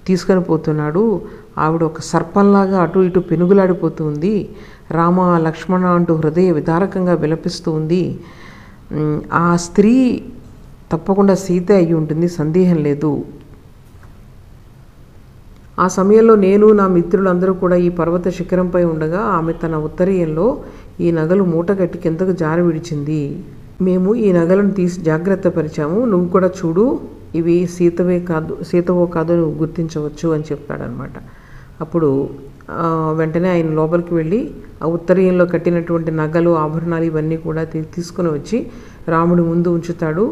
తీసుకొని పోతున్నాడు. ఆవిడ ఒక సర్పంలాగా అటు ఇటు పెనుగులాడిపోతూ ఉంది. రామ లక్ష్మణ అంటూ హృదయ విదారకంగా విలపిస్తూ ఉంది. ఆ స్త్రీ తప్పకుండా సీత అయి ఉంటుంది, సందేహం లేదు. ఆ సమయంలో నేను నా మిత్రులందరూ కూడా ఈ పర్వత శిఖరంపై ఉండగా ఆమె తన ఉత్తరీయంలో ఈ నగలు మూటగట్టి కిందకు జారి విడిచింది. మేము ఈ నగలను తీసి జాగ్రత్త పరిచాము. నువ్వు కూడా చూడు, ఇవి సీతవో కాదో నువ్వు గుర్తించవచ్చు అని చెప్తాడనమాట. అప్పుడు వెంటనే ఆయన లోపలికి వెళ్ళి ఆ ఉత్తరీయంలో కట్టినటువంటి నగలు ఆభరణాలు ఇవన్నీ కూడా తీసుకుని వచ్చి రాముడి ముందు ఉంచుతాడు.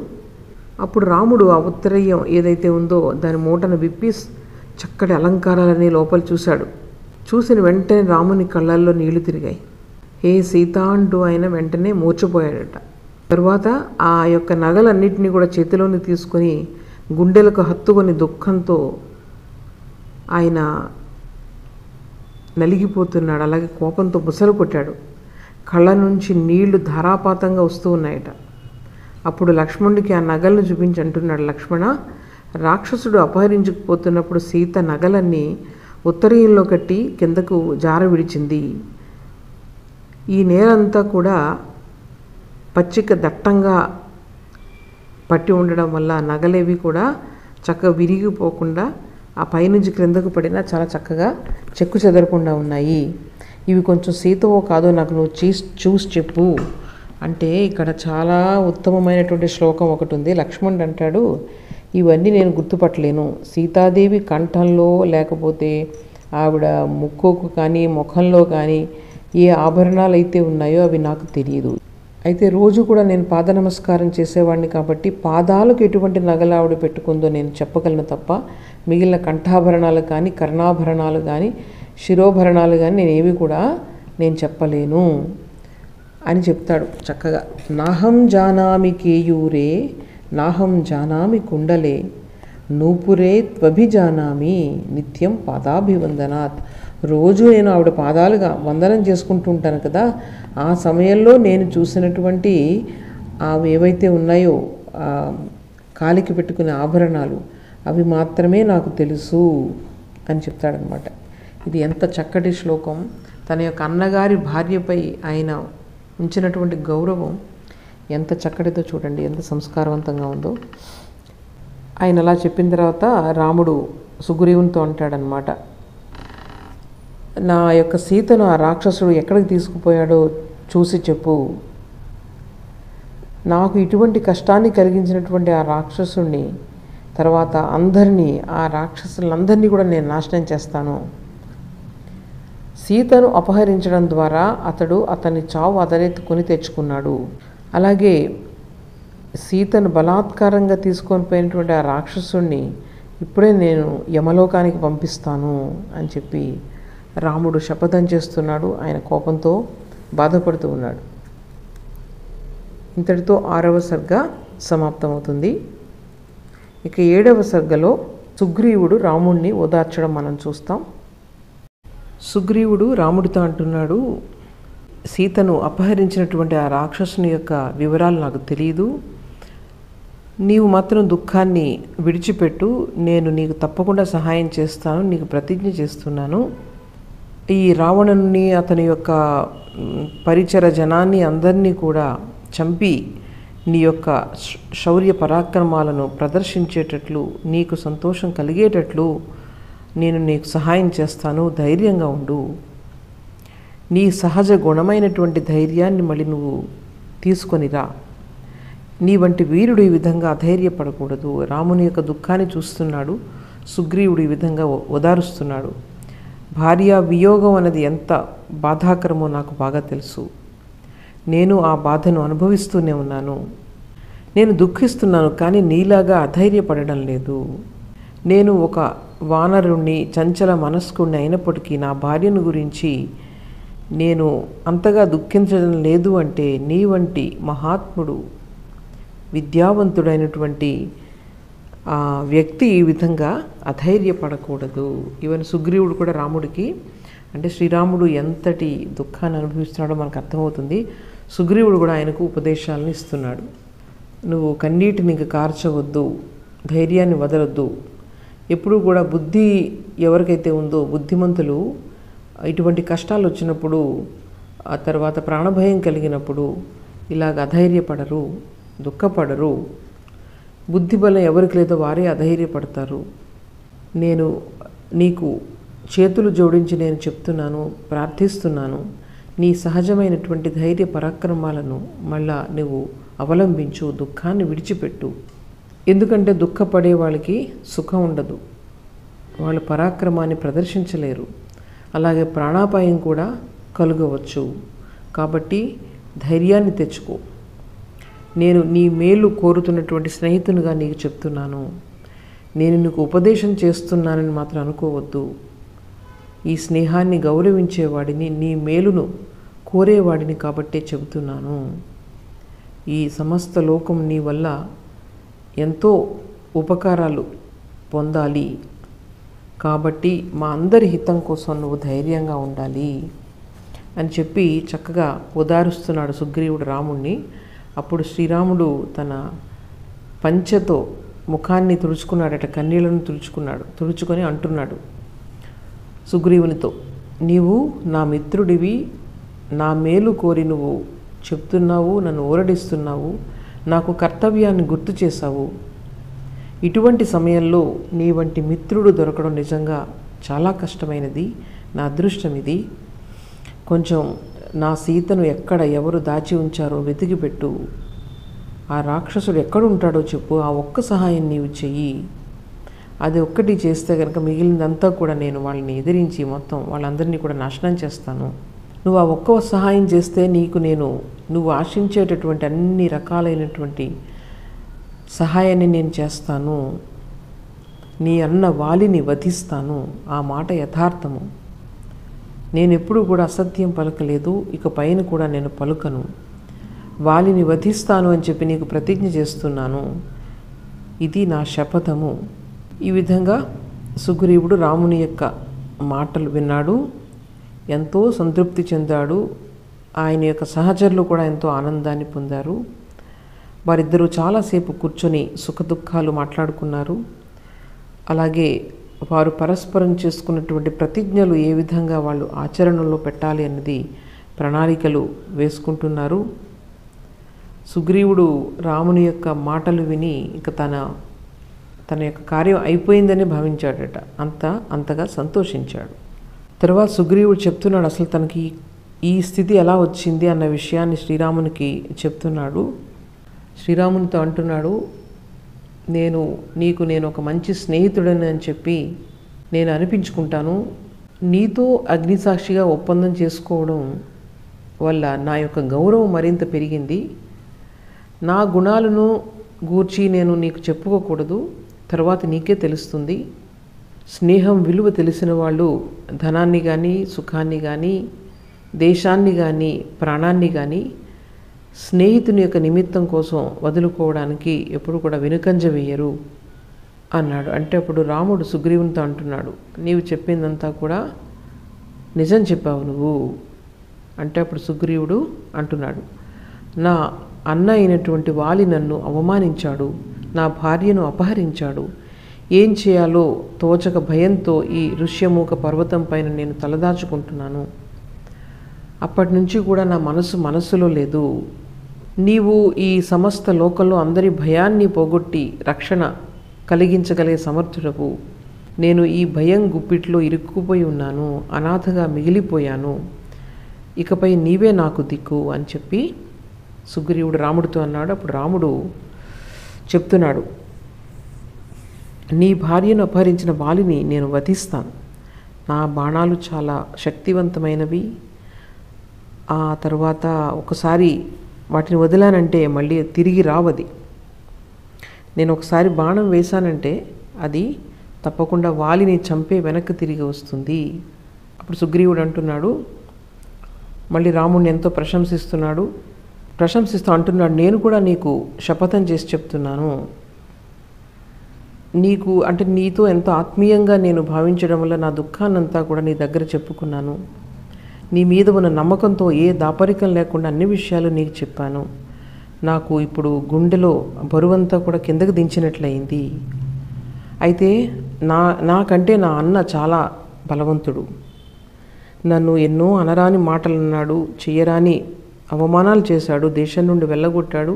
అప్పుడు రాముడు ఆ ఉత్తరీయం ఏదైతే ఉందో దాని మూటను విప్పి చక్కటి అలంకారాలన్నీ లోపల చూశాడు. చూసిన వెంటనే రాముని కళ్ళల్లో నీళ్లు తిరిగాయి. హే సీత అంటూ ఆయన వెంటనే మూర్చపోయాడట. తరువాత ఆ యొక్క నగలన్నింటినీ కూడా చేతిలోని తీసుకొని గుండెలకు హత్తుకొని దుఃఖంతో ఆయన నలిగిపోతున్నాడు. అలాగే కోపంతో బుసలు కొట్టాడు. కళ్ళ నుంచి నీళ్లు ధారాపాతంగా వస్తూ ఉన్నాయట. అప్పుడు లక్ష్మణుడికి ఆ నగలను చూపించి అంటున్నాడు, లక్ష్మణ, రాక్షసుడు అపహరించుకుపోతున్నప్పుడు సీత నగలన్నీ ఉత్తరీయంలో కట్టి కిందకు జార విడిచింది. ఈ నేలంతా కూడా పచ్చిక దట్టంగా పట్టి ఉండడం వల్ల నగలేవి కూడా చక్కగా విరిగిపోకుండా ఆ పైనుంచి క్రిందకు పడినా చాలా చక్కగా చెక్కు చెదరకుండా ఉన్నాయి. ఇవి కొంచెం సీతవో కాదో నాకు నువ్వు చూసి చెప్పు అంటే ఇక్కడ చాలా ఉత్తమమైనటువంటి శ్లోకం ఒకటి ఉంది. లక్ష్మణుడు అంటాడు, ఇవన్నీ నేను గుర్తుపట్టలేను. సీతాదేవి కంఠంలో లేకపోతే ఆవిడ ముక్కుకు కానీ ముఖంలో కానీ ఏ ఆభరణాలు అయితే ఉన్నాయో అవి నాకు తెలియదు. అయితే రోజు కూడా నేను పాద నమస్కారం చేసేవాడిని కాబట్టి పాదాలకు ఎటువంటి నగలు ఆవిడ పెట్టుకుందో నేను చెప్పగలను తప్ప మిగిలిన కంఠాభరణాలు కానీ కర్ణాభరణాలు కానీ శిరోభరణాలు కానీ నేనేవి కూడా నేను చెప్పలేను అని చెప్తాడు చక్కగా. నాహం జానామి కేయూరే నాహం జానామి కుండలే నూపురే త్వభిజానామి నిత్యం పాదాభివందనాత్. రోజు నేను ఆవిడ పాదాలుగా వందనం చేసుకుంటూ ఉంటాను కదా, ఆ సమయంలో నేను చూసినటువంటి అవి ఏవైతే ఉన్నాయో కాలికి పెట్టుకునే ఆభరణాలు అవి మాత్రమే నాకు తెలుసు అని చెప్తాడనమాట. ఇది ఎంత చక్కటి శ్లోకం. తన యొక్క అన్నగారి భార్యపై ఆయన ఉంచినటువంటి గౌరవం ఎంత చక్కటిదో చూడండి, ఎంత సంస్కారవంతంగా ఉందో. ఆయన అలా చెప్పిన తర్వాత రాముడు సుగ్రీవునితో అంటాడనమాట, నా యొక్క సీతను ఆ రాక్షసుడు ఎక్కడికి తీసుకుపోయాడో చూసి చెప్పు. నాకు ఇటువంటి కష్టాన్ని కలిగించినటువంటి ఆ రాక్షసుడిని, తర్వాత అందరినీ, ఆ రాక్షసులందరినీ కూడా నేను నాశనం చేస్తాను. సీతను అపహరించడం ద్వారా అతడు అతని చావు కొని తెచ్చుకున్నాడు. అలాగే సీతను బలాత్కారంగా తీసుకొని పోయినటువంటి ఆ రాక్షసుడిని ఇప్పుడే నేను యమలోకానికి పంపిస్తాను అని చెప్పి రాముడు శపథం చేస్తున్నాడు. ఆయన కోపంతో బాధపడుతూ ఉన్నాడు. ఇంతటితో 6వ సర్గ సమాప్తమవుతుంది. ఇక 7వ సర్గలో సుగ్రీవుడు రాముడిని ఓదార్చడం మనం చూస్తాం. సుగ్రీవుడు రాముడితో అంటున్నాడు, సీతను అపహరించినటువంటి ఆ రాక్షసుని యొక్క వివరాలు నాకు తెలియదు. నీవు మాత్రం దుఃఖాన్ని విడిచిపెట్టు, నేను నీకు తప్పకుండా సహాయం చేస్తాను, నీకు ప్రతిజ్ఞ చేస్తున్నాను. ఈ రావణుని, అతని యొక్క పరిచర జనాన్ని అందరినీ కూడా చంపి నీ యొక్క శౌర్య పరాక్రమాలను ప్రదర్శించేటట్లు, నీకు సంతోషం కలిగేటట్లు నేను నీకు సహాయం చేస్తాను, ధైర్యంగా ఉండు. నీ సహజ గుణమైనటువంటి ధైర్యాన్ని మళ్ళీ నువ్వు తీసుకొనిరా. నీ వంటి వీరుడు ఈ విధంగా అధైర్యపడకూడదు. రాముని యొక్క దుఃఖాన్ని చూస్తున్నాడు సుగ్రీవుడు, ఈ విధంగా ఓదారుస్తున్నాడు. భార్య వియోగం అనేది ఎంత బాధాకరమో నాకు బాగా తెలుసు. నేను ఆ బాధను అనుభవిస్తూనే ఉన్నాను. నేను దుఃఖిస్తున్నాను, కానీ నీలాగా అధైర్యపడడం లేదు. నేను ఒక వానరుణ్ణి, చంచల మనస్కుణ్ణి అయినప్పటికీ నా భార్యను గురించి నేను అంతగా దుఃఖించడం లేదు. అంటే నీ వంటి మహాత్ముడు, విద్యావంతుడైనటువంటి ఆ వ్యక్తి ఈ విధంగా అధైర్యపడకూడదు. ఈవెన్ సుగ్రీవుడు కూడా రాముడికి, అంటే శ్రీరాముడు ఎంతటి దుఃఖాన్ని అనుభవిస్తున్నాడో మనకు అర్థమవుతుంది. సుగ్రీవుడు కూడా ఆయనకు ఉపదేశాలను ఇస్తున్నాడు. నువ్వు కన్నీటిని ఇంక కార్చవద్దు, ధైర్యాన్ని వదలొద్దు. ఎప్పుడూ కూడా బుద్ధి ఎవరికైతే ఉందో, బుద్ధిమంతులు ఇటువంటి కష్టాలు వచ్చినప్పుడు, ఆ తర్వాత ప్రాణభయం కలిగినప్పుడు ఇలాగ అధైర్యపడరు, దుఃఖపడరు. బుద్ధిబలం ఎవరికి లేదో వారే అధైర్యపడతారు. నేను నీకు చేతులు జోడించి నేను చెప్తున్నాను, ప్రార్థిస్తున్నాను, నీ సహజమైనటువంటి ధైర్య పరాక్రమాలను మళ్ళా నువ్వు అవలంబించు, దుఃఖాన్ని విడిచిపెట్టు. ఎందుకంటే దుఃఖపడే వాళ్ళకి సుఖం ఉండదు, వాళ్ళు పరాక్రమాన్ని ప్రదర్శించలేరు, అలాగే ప్రాణాపాయం కూడా కలుగవచ్చు. కాబట్టి ధైర్యాన్ని తెచ్చుకో. నేను నీ మేలు కోరుతున్నటువంటి స్నేహితునిగా నీకు చెప్తున్నాను. నేను నీకు ఉపదేశం చేస్తున్నానని మాత్రం అనుకోవద్దు. ఈ స్నేహాన్ని గౌరవించేవాడిని, నీ మేలును కోరేవాడిని కాబట్టే చెబుతున్నాను. ఈ సమస్త లోకం నీ వల్ల ఎంతో ఉపకారాలు పొందాలి. కాబట్టి మా అందరి హితం కోసం నువ్వు ధైర్యంగా ఉండాలి అని చెప్పి చక్కగా ఓదారుస్తున్నాడు సుగ్రీవుడు రాముణ్ణి. అప్పుడు శ్రీరాముడు తన పంచెతో ముఖాన్ని తుడుచుకున్నాడట, కన్నీళ్లను తుడుచుకొని అంటున్నాడు సుగ్రీవునితో, నీవు నా మిత్రుడివి, నా మేలు కోరి నువ్వు చెప్తున్నావు, నన్ను ఊరడిస్తున్నావు, నాకు కర్తవ్యాన్ని గుర్తు చేశావు. ఇటువంటి సమయంలో నీ వంటి మిత్రుడు దొరకడం నిజంగా చాలా కష్టమైనది, నా అదృష్టం ఇది. కొంచెం నా సీతను ఎక్కడ ఎవరు దాచి ఉంచారో వెతికిపెట్టు, ఆ రాక్షసుడు ఎక్కడుంటాడో చెప్పు, ఆ ఒక్క సహాయం నీవు చెయ్యి. అది ఒక్కటి చేస్తే కనుక మిగిలిందంతా కూడా నేను వాళ్ళని ఎదిరించి మొత్తం వాళ్ళందరినీ కూడా నాశనం చేస్తాను. నువ్వు ఆ ఒక్క సహాయం చేస్తే నీకు నువ్వు ఆశించేటటువంటి అన్ని రకాలైనటువంటి సహాయాన్ని నేను చేస్తాను. నీ అన్న వాలిని వధిస్తాను. ఆ మాట యథార్థము. నేను ఎప్పుడూ కూడా అసత్యం పలకలేదు, ఇక పైన కూడా నేను పలుకను. వాలిని వధిస్తాను అని చెప్పి నీకు ప్రతిజ్ఞ చేస్తున్నాను. ఇది నా శపథము. ఈ విధంగా సుగ్రీవుడు రాముని యొక్క మాటలు విన్నాడు, ఎంతో సంతృప్తి చెందాడు. ఆయన యొక్క సహచరులు కూడా ఎంతో ఆనందాన్ని పొందారు. వారిద్దరూ చాలాసేపు కూర్చొని సుఖదుఖాలు మాట్లాడుకున్నారు. అలాగే వారు పరస్పరం చేసుకున్నటువంటి ప్రతిజ్ఞలు ఏ విధంగా వాళ్ళు ఆచరణలో పెట్టాలి అన్నది ప్రణాళికలు వేసుకుంటున్నారు. సుగ్రీవుడు రాముని యొక్క మాటలు విని ఇక తన యొక్క కార్యం అయిపోయిందని భావించాడట. అంతగా సంతోషించాడు. తర్వాత సుగ్రీవుడు చెప్తున్నాడు అసలు తనకి ఈ స్థితి ఎలా వచ్చింది అన్న విషయాన్ని శ్రీరామునికి చెప్తున్నాడు. శ్రీరామునితో అంటున్నాడు, నేను ఒక మంచి స్నేహితుడని అని చెప్పి నేను అనిపించుకుంటాను. నీతో అగ్నిసాక్షిగా ఒప్పందం చేసుకోవడం వల్ల నా యొక్క గౌరవం మరింత పెరిగింది. నా గుణాలను గూర్చి నేను నీకు చెప్పుకోకూడదు, తర్వాత నీకే తెలుస్తుంది. స్నేహం విలువ తెలిసిన వాళ్ళు ధనాన్ని కానీ, సుఖాన్ని కానీ, దేశాన్ని కానీ, ప్రాణాన్ని కానీ స్నేహితుని యొక్క నిమిత్తం కోసం వదులుకోవడానికి ఎప్పుడు కూడా వెనుకంజ వేయరు అన్నాడు. అంటే అప్పుడు రాముడు సుగ్రీవునితో అంటున్నాడు, నీవు చెప్పిందంతా కూడా నిజం చెప్పావు నువ్వు. అంటే అప్పుడు సుగ్రీవుడు అంటున్నాడు, నా అన్న అయినటువంటి వాలి నన్ను అవమానించాడు, నా భార్యను అపహరించాడు. ఏం చేయాలో తోచక భయంతో ఈ ఋష్యమూక పర్వతం పైన నేను తలదాచుకుంటున్నాను. అప్పటి నుంచి కూడా నా మనసులో లేదు. నీవు ఈ సమస్త లోకంలో అందరి భయాన్ని పోగొట్టి రక్షణ కలిగించగలిగే సమర్థుడవు. నేను ఈ భయం గుప్పిట్లో ఇరుక్కుపోయి ఉన్నాను, అనాథగా మిగిలిపోయాను. ఇకపై నీవే నాకు దిక్కు అని చెప్పి సుగ్రీవుడు రాముడితో అన్నాడు. అప్పుడు రాముడు చెప్తున్నాడు, నీ భార్యను అపహరించిన వాలిని నేను వధిస్తాను. నా బాణాలు చాలా శక్తివంతమైనవి. ఆ తర్వాత ఒకసారి వాటిని వదిలానంటే మళ్ళీ తిరిగి రావది. నేను ఒకసారి బాణం వేశానంటే అది తప్పకుండా వాలిని చంపే వెనక్కి తిరిగి వస్తుంది. అప్పుడు సుగ్రీవుడు అంటున్నాడు, మళ్ళీ రాముడిని ఎంతో ప్రశంసిస్తూ అంటున్నాడు, నేను కూడా నీకు శపథం చేసి చెప్తున్నాను. నీతో ఎంతో ఆత్మీయంగా నేను భావించడం వల్ల నా దుఃఖాన్నంతా కూడా నీ దగ్గర చెప్పుకున్నాను. నీ మీద ఉన్న నమ్మకంతో ఏ దాపరికం లేకుండా అన్ని విషయాలు నీకు చెప్పాను. నాకు ఇప్పుడు గుండెలో బరువంతా కూడా కిందకు దించినట్లయింది. అయితే నాకంటే నా అన్న చాలా బలవంతుడు. నన్ను ఎన్నో అనరాని మాటలు అన్నాడు, చెయ్యరాని అవమానాలు చేశాడు, దేశం నుండి వెళ్ళగొట్టాడు,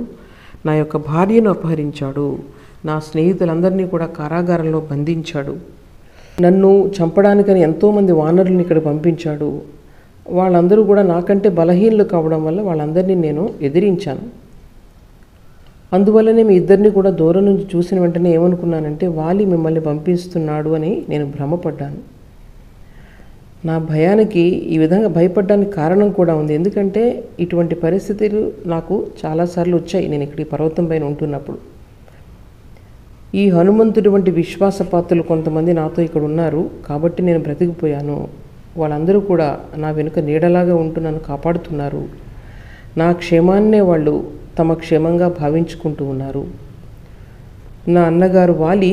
నా యొక్క భార్యను అపహరించాడు, నా స్నేహితులందరినీ కూడా కారాగారంలో బంధించాడు, నన్ను చంపడానికని ఎంతోమంది వానరులను ఇక్కడ పంపించాడు. వాళ్ళందరూ కూడా నాకంటే బలహీనులు కావడం వల్ల వాళ్ళందరినీ నేను ఎదిరించాను. అందువల్లనే మీ ఇద్దరిని కూడా దూరం నుంచి చూసిన వెంటనే ఏమనుకున్నానంటే వాలి మిమ్మల్ని పంపిస్తున్నాడు అని నేను భ్రమపడ్డాను. నా భయానికి ఈ విధంగా భయపడడానికి కారణం కూడా ఉంది. ఎందుకంటే ఇటువంటి పరిస్థితులు నాకు చాలాసార్లు వచ్చాయి నేను ఇక్కడ పర్వతం పైన ఉంటున్నప్పుడు. ఈ హనుమంతుడి వంటి విశ్వాసపాత్రులు కొంతమంది నాతో ఇక్కడ ఉన్నారు కాబట్టి నేను బ్రతికిపోయాను. వాళ్ళందరూ కూడా నా వెనుక నీడలాగా ఉంటూ నన్ను కాపాడుతున్నారు. నా క్షేమాన్నే వాళ్ళు తమ క్షేమంగా భావించుకుంటూ ఉన్నారు. నా అన్నగారు వాలి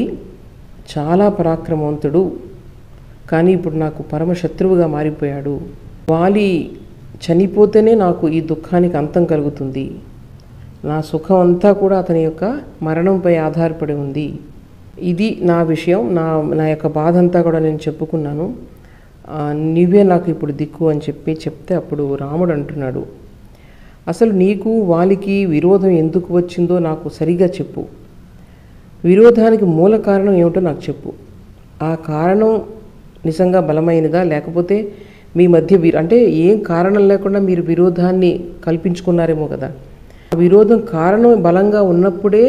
చాలా పరాక్రమవంతుడు, కానీ ఇప్పుడు నాకు పరమశత్రువుగా మారిపోయాడు. వాలి చనిపోతేనే నాకు ఈ దుఃఖానికి అంతం కలుగుతుంది. నా సుఖం అంతా కూడా అతని యొక్క మరణంపై ఆధారపడి ఉంది. ఇది నా విషయం, నా యొక్క బాధ అంతా కూడా నేను చెప్పుకున్నాను. నీవే నాకు ఇప్పుడు దిక్కు అని చెప్తే అప్పుడు రాముడు అంటున్నాడు, అసలు నీకు వాలికి విరోధం ఎందుకు వచ్చిందో నాకు సరిగా చెప్పు. విరోధానికి మూల కారణం ఏమిటో నాకు చెప్పు. ఆ కారణం నిజంగా బలమైనదా, లేకపోతే మీ మధ్య అంటే ఏం కారణం లేకుండా మీరు విరోధాన్ని కల్పించుకున్నారేమో కదా. ఆ విరోధం కారణం బలంగా ఉన్నప్పుడే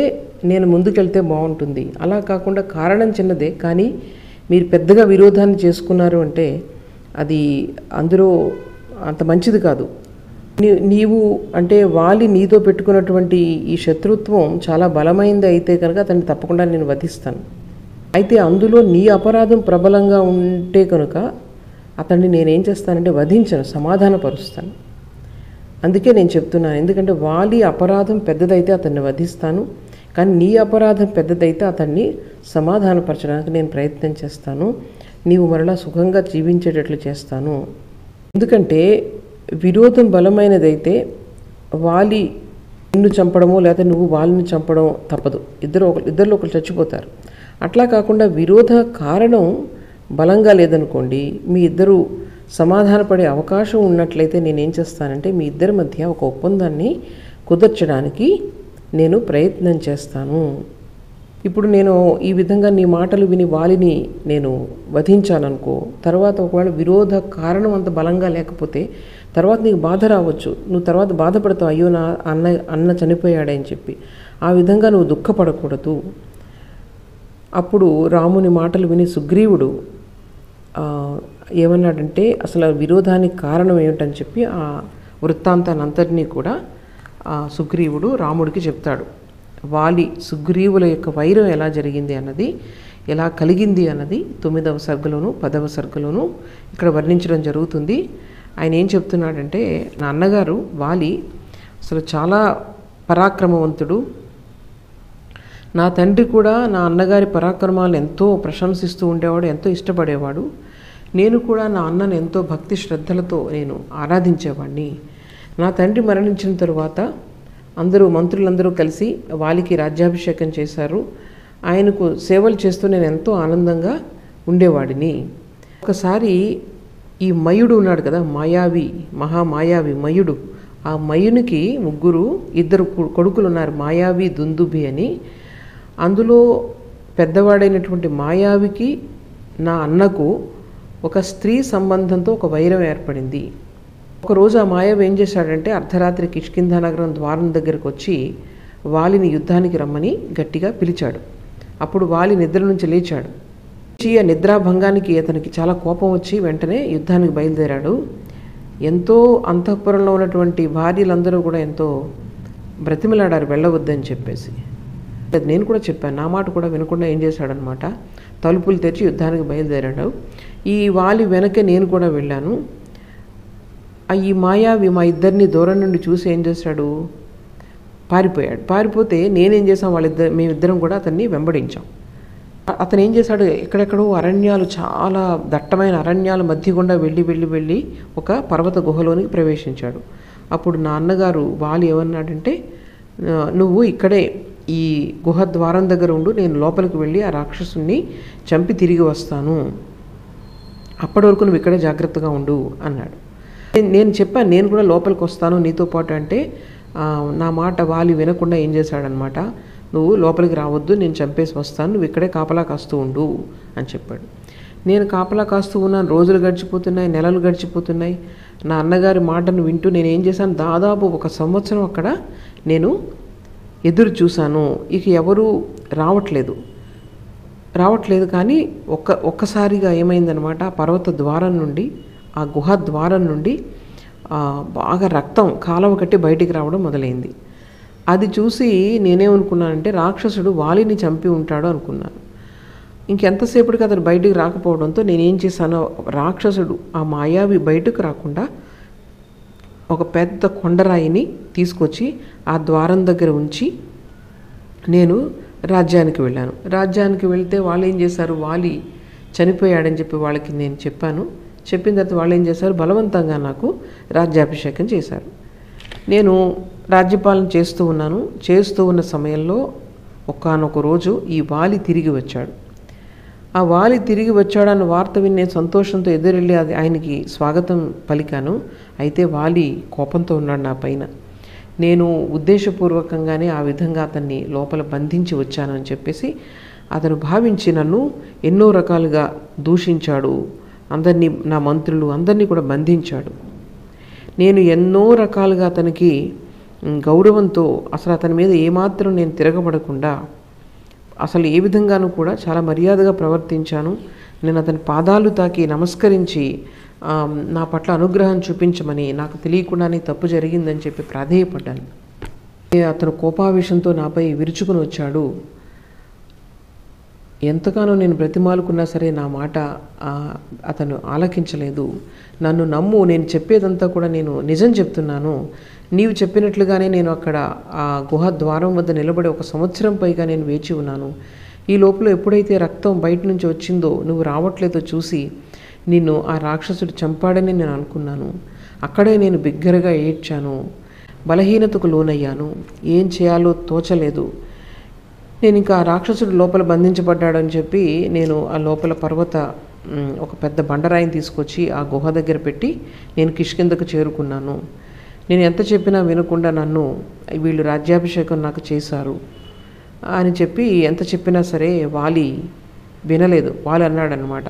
నేను ముందుకెళ్తే బాగుంటుంది. అలా కాకుండా కారణం చిన్నదే కానీ మీరు పెద్దగా విరోధాన్ని చేసుకున్నారు అంటే అది అందులో అంత మంచిది కాదు. నీవు అంటే వాలి నీతో పెట్టుకున్నటువంటి ఈ శత్రుత్వం చాలా బలమైంది అయితే కనుక అతన్ని తప్పకుండా నేను వధిస్తాను. అయితే అందులో నీ అపరాధం ప్రబలంగా ఉంటే కనుక అతన్ని నేనేం చేస్తానంటే వధించను, సమాధానపరుస్తాను. అందుకే నేను చెప్తున్నాను, ఎందుకంటే వాలి అపరాధం పెద్దదైతే అతన్ని వధిస్తాను, కానీ నీ అపరాధం పెద్దదైతే అతన్ని సమాధానపరచడానికి నేను ప్రయత్నం చేస్తాను. నీవు మరలా సుఖంగా జీవించేటట్లు చేస్తాను. ఎందుకంటే విరోధం బలమైనదైతే వాలి నిన్ను చంపడమో లేదా నువ్వు వాలిని చంపడం తప్పదు. ఇద్దరిలో ఒకరు చచ్చిపోతారు. అట్లా కాకుండా విరోధ కారణం బలంగా లేదనుకోండి, మీ ఇద్దరు సమాధానపడే అవకాశం ఉన్నట్లయితే నేనేం చేస్తానంటే మీ ఇద్దరి మధ్య ఒక ఒప్పందాన్ని కుదర్చడానికి నేను ప్రయత్నం చేస్తాను ఇప్పుడు నేను ఈ విధంగా నీ మాటలు విని వాలిని నేను వధించాననుకో, తర్వాత ఒకవేళ విరోధ కారణం అంత బలంగా లేకపోతే తర్వాత నీకు బాధ రావచ్చు, నువ్వు తర్వాత బాధపడతావు, అయ్యో నా అన్న చనిపోయాడని చెప్పి. ఆ విధంగా నువ్వు దుఃఖపడకూడదు. అప్పుడు రాముని మాటలు విని సుగ్రీవుడు ఏమన్నాడంటే అసలు విరోధానికి కారణం ఏమిటని చెప్పి ఆ వృత్తాంతాన్ని అంతటినీ కూడా సుగ్రీవుడు రాముడికి చెప్తాడు. వాలి సుగ్రీవుల యొక్క వైరం ఎలా జరిగింది అన్నది, ఎలా కలిగింది అన్నది 9వ సర్గలోను 10వ సర్గలోను ఇక్కడ వర్ణించడం జరుగుతుంది. ఆయన ఏం చెప్తున్నాడంటే, నా అన్నగారు వాలి అసలు చాలా పరాక్రమవంతుడు. నా తండ్రి కూడా నా అన్నగారి పరాక్రమాలను ఎంతో ప్రశంసిస్తూ ఉండేవాడు, ఎంతో ఇష్టపడేవాడు. నేను కూడా నా అన్నను ఎంతో భక్తి శ్రద్ధలతో నేను ఆరాధించేవాడిని. నా తండ్రి మరణించిన తరువాత మంత్రులందరూ కలిసి వాలికి రాజ్యాభిషేకం చేశారు. ఆయనకు సేవలు చేస్తూ నేను ఎంతో ఆనందంగా ఉండేవాడిని. ఒకసారి ఈ మయుడు ఉన్నాడు కదా, మహామాయావి మయుడు. ఆ మయునికి ఇద్దరు కొడుకులు ఉన్నారు, మాయావి దుందుభి అని. అందులో పెద్దవాడైనటువంటి మాయావికి నా అన్నకు ఒక స్త్రీ సంబంధంతో ఒక వైరం ఏర్పడింది. ఒకరోజు ఆ మాయావి ఏం చేశాడంటే అర్ధరాత్రి కిష్కింధ నగరం ద్వారం దగ్గరకు వచ్చి వాలిని యుద్ధానికి రమ్మని గట్టిగా పిలిచాడు. అప్పుడు వాలి నిద్ర నుంచి లేచాడు. ఆ నిద్రాభంగానికి అతనికి చాలా కోపం వచ్చి వెంటనే యుద్ధానికి బయలుదేరాడు. ఎంతో అంతఃపురంలో ఉన్నటువంటి భార్యలందరూ కూడా ఎంతో బ్రతిమలాడారు వెళ్ళవద్దని చెప్పేసి. నేను కూడా చెప్పాను, నా మాట కూడా వినకుండా ఏం చేశాడనమాట, తలుపులు తెరిచి యుద్ధానికి బయలుదేరాడు. ఈ వాలి వెనకే నేను కూడా వెళ్ళాను. ఈ మాయావి మా ఇద్దరిని దూరం నుండి చూసి ఏం చేశాడు, పారిపోయాడు. పారిపోతే నేనేం చేశాం, మేమిద్దరం కూడా అతన్ని వెంబడించాం. అతను ఏం చేశాడు, ఎక్కడెక్కడో అరణ్యాలు, చాలా దట్టమైన అరణ్యాల మధ్య గుండా వెళ్ళి ఒక పర్వత గుహలోనికి ప్రవేశించాడు. అప్పుడు నా అన్నగారు వాలి ఏమన్నాడంటే, నువ్వు ఇక్కడే ఈ గుహ ద్వారం దగ్గర ఉండు, నేను లోపలికి వెళ్ళి ఆ రాక్షసుని చంపి తిరిగి వస్తాను, అప్పటి వరకు నువ్వు ఇక్కడే జాగ్రత్తగా ఉండు అన్నాడు. నేను చెప్పాను, నేను కూడా లోపలికి వస్తాను నీతో పాటు అంటే నా మాట వాలి వినకుండా ఏం చేశాడనమాట, నువ్వు లోపలికి రావద్దు, నేను చంపేసి వస్తాను, నువ్వు ఇక్కడే కాపలా కాస్తూ ఉండు అని చెప్పాడు. నేను కాపలా కాస్తూ ఉన్నాను. రోజులు గడిచిపోతున్నాయి, నెలలు గడిచిపోతున్నాయి. నా అన్నగారి మాటను వింటూ నేను ఏం చేశాను, దాదాపు 1 సంవత్సరం అక్కడ నేను ఎదురు చూశాను. ఇక ఎవరు రావట్లేదు. కానీ ఒక్కసారిగా ఏమైందనమాట, ఆ పర్వత ద్వారం నుండి, ఆ గుహ ద్వారం నుండి బాగా రక్తం కాలువ కట్టి బయటికి రావడం మొదలైంది. అది చూసి నేనేమనుకున్నానంటే రాక్షసుడు వాలిని చంపి ఉంటాడు అనుకున్నాను. ఇంకెంతసేపటికి అతను బయటికి రాకపోవడంతో నేనేం చేశాను, రాక్షసుడు ఆ మాయావి బయటకు రాకుండా ఒక పెద్ద కొండరాయిని తీసుకొచ్చి ఆ ద్వారం దగ్గర ఉంచి నేను రాజ్యానికి వెళ్ళాను. రాజ్యానికి వెళ్తే వాళ్ళు ఏం చేశారు, వాలి చనిపోయాడని చెప్పి వాళ్ళకి నేను చెప్పాను. చెప్పిన తర్వాత వాళ్ళు ఏం చేశారు, బలవంతంగా నాకు రాజ్యాభిషేకం చేశారు. నేను రాజ్యపాలన చేస్తూ ఉన్న సమయంలో ఒకానొక రోజు ఈ వాలి తిరిగి వచ్చాడు. ఆ వాలి తిరిగి వచ్చాడన్న వార్త విని నేను సంతోషంతో ఎదురెళ్ళి ఆయనకి స్వాగతం పలికాను. అయితే వాలి కోపంతో ఉన్నాడు నా పైన. నేను ఉద్దేశపూర్వకంగానే ఆ విధంగా అతన్ని లోపల బంధించి వచ్చానని చెప్పేసి అతను భావించి నన్ను ఎన్నో రకాలుగా దూషించాడు. అందరినీ, నా మంత్రులు అందరినీ కూడా బంధించాడు. నేను ఎన్నో రకాలుగా అతనికి గౌరవంతో అసలు అతని మీద ఏమాత్రం నేను తిరగబడకుండా అసలు ఏ విధంగానూ కూడా చాలా మర్యాదగా ప్రవర్తించాను. నేను అతని పాదాలు తాకి నమస్కరించి నా పట్ల అనుగ్రహం చూపించమని, నాకు తెలియకుండానే తప్పు జరిగిందని చెప్పి ప్రాధేయపడ్డాను. అతను కోపావేశంతో నాపై విరుచుకుని వచ్చాడు. ఎంతగానో నేను బ్రతిమాలుకున్నా సరే నా మాట అతను ఆలకించలేదు. నన్ను నమ్ము, నేను చెప్పేదంతా కూడా నేను నిజం చెప్తున్నాను, నీవు చెప్పినట్లుగానే నేను అక్కడ ఆ గుహ ద్వారం వద్ద నిలబడి 1 సంవత్సరం పైగా నేను వేచి ఉన్నాను. ఈ లోపల ఎప్పుడైతే రక్తం బయట నుంచి వచ్చిందో, నువ్వు రావట్లేదో చూసి నిన్ను ఆ రాక్షసుడు చంపాడని నేను అనుకున్నాను. అక్కడే నేను బిగ్గరగా ఏడ్చాను, బలహీనతకు లోనయ్యాను, ఏం చేయాలో తోచలేదు. నేను ఇంకా ఆ రాక్షసుడు లోపల బంధించబడ్డాడని చెప్పి నేను ఆ లోపల ఒక పెద్ద బండరాయిని తీసుకొచ్చి ఆ గుహ దగ్గర పెట్టి నేను కిష్కింధకు చేరుకున్నాను. నేను ఎంత చెప్పినా వినకుండా నన్ను వీళ్ళు రాజ్యాభిషేకం నాకు చేశారు. అని చెప్పి ఎంత చెప్పినా సరే వాలి వినలేదు. వాలి అన్నాడనమాట,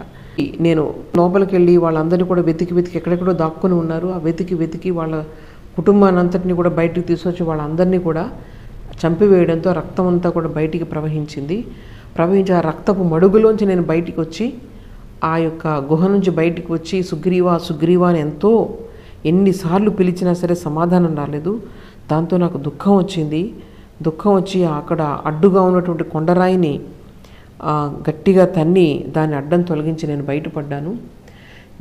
నేను లోపలికి వెళ్ళి వాళ్ళందరినీ కూడా వెతికి ఎక్కడెక్కడో దాక్కుని ఉన్నారు, ఆ వెతికి వాళ్ళ కుటుంబాన్ని అంతటినీ కూడా బయటికి తీసుకొచ్చి వాళ్ళందరినీ కూడా చంపివేయడంతో రక్తం అంతా కూడా బయటికి ప్రవహించి ఆ రక్తపు మడుగులోంచి నేను బయటికి వచ్చి ఆ యొక్క గుహ నుంచి బయటికి వచ్చి సుగ్రీవా అని ఎన్నిసార్లు పిలిచినా సరే సమాధానం రాలేదు. దాంతో నాకు దుఃఖం వచ్చి అక్కడ అడ్డుగా ఉన్నటువంటి కొండరాయిని గట్టిగా తన్ని దాన్ని అడ్డం తొలగించి నేను బయటపడ్డాను.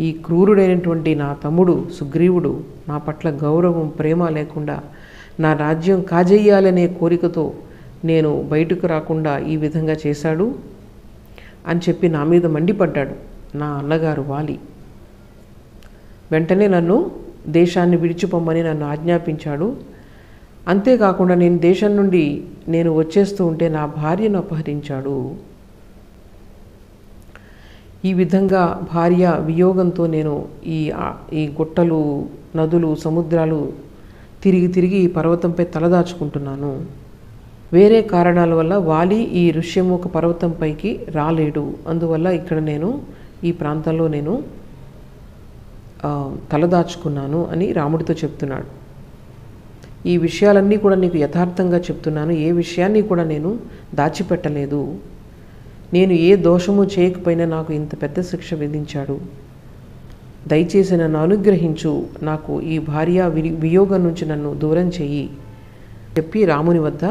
ఈ క్రూరుడైనటువంటి నా తమ్ముడు సుగ్రీవుడు నా పట్ల గౌరవం ప్రేమ లేకుండా నా రాజ్యం కాజేయాలనే కోరికతో నేను బయటకు రాకుండా ఈ విధంగా చేశాడు అని చెప్పి నా మీద మండిపడ్డాడు నా అన్నగారు వాలి. వెంటనే నన్ను దేశాన్ని విడిచిపోమ్మని నన్ను ఆజ్ఞాపించాడు. అంతేకాకుండా నేను దేశం నుండి నేను వచ్చేస్తూ ఉంటే నా భార్యను అపహరించాడు. ఈ విధంగా భార్య వియోగంతో నేను ఈ గుట్టలు, నదులు, సముద్రాలు తిరిగి ఈ పర్వతంపై తలదాచుకుంటున్నాను. వేరే కారణాల వల్ల వాలి ఈ ఋష్యముఖ పర్వతంపైకి రాలేడు. అందువల్ల ఇక్కడ నేను ఈ ప్రాంతంలో నేను తలదాచుకున్నాను అని రాముడితో చెప్తున్నాడు. ఈ విషయాలన్నీ కూడా నీకు యథార్థంగా చెప్తున్నాను, ఏ విషయాన్ని కూడా నేను దాచిపెట్టలేదు. నేను ఏ దోషము చేయకపోయినా నాకు ఇంత పెద్ద శిక్ష విధించాడు. దయచేసి నన్ను అనుగ్రహించు, నాకు ఈ భార్య వియోగం నుంచి నన్ను దూరం చెయ్యి చెప్పి రాముని వద్ద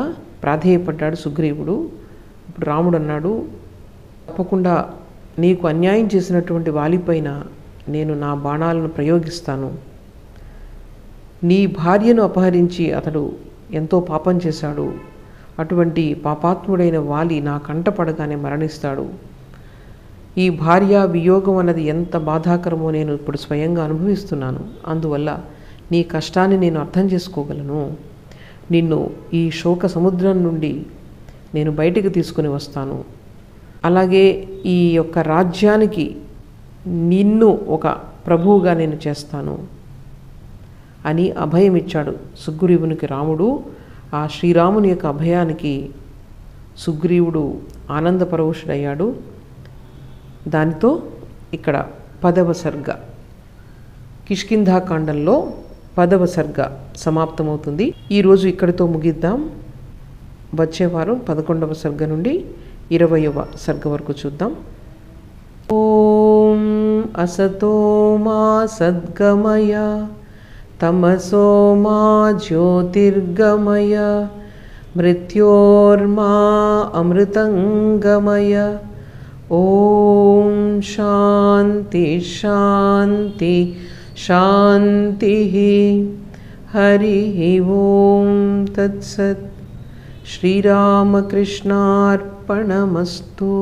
ప్రాధేయపడ్డాడు సుగ్రీవుడు. ఇప్పుడు రాముడు అన్నాడు, తప్పకుండా నీకు అన్యాయం చేసినటువంటి వాలిపైన నేను నా బాణాలను ప్రయోగిస్తాను. నీ భార్యను అపహరించి అతడు ఎంతో పాపం చేశాడు. అటువంటి పాపాత్ముడైన వాలి నా కంటపడగానే మరణిస్తాడు. ఈ భార్య వియోగం అన్నది ఎంత బాధాకరమో నేను ఇప్పుడు స్వయంగా అనుభవిస్తున్నాను. అందువల్ల నీ కష్టాన్ని నేను అర్థం చేసుకోగలను. నిన్ను ఈ శోక సముద్రం నుండి నేను బయటికి తీసుకుని వస్తాను. అలాగే ఈ యొక్క రాజ్యానికి నిన్ను ఒక ప్రభువుగా నేను చేస్తాను అని అభయం ఇచ్చాడు సుగ్రీవునికి రాముడు. ఆ శ్రీరాముని యొక్క అభయానికి సుగ్రీవుడు ఆనందపరవశుడయ్యాడు. దానితో ఇక్కడ 10వ సర్గ కిష్కింధాకాండంలో 10వ సర్గ సమాప్తమవుతుంది. ఈరోజు ఇక్కడితో ముగిద్దాం. వచ్చే వారం 11వ సర్గ నుండి 20వ సర్గ వరకు చూద్దాం. ఓం అసతో మా సద్గమయ తమసో మా జ్యోతిర్గమయ మృత్యోర్మా అమృతంగమయ. ఓం శాంతి శాంతి శాంతి. హరి ఓం తత్సత్. శ్రీరామకృష్ణార్పణమస్తు.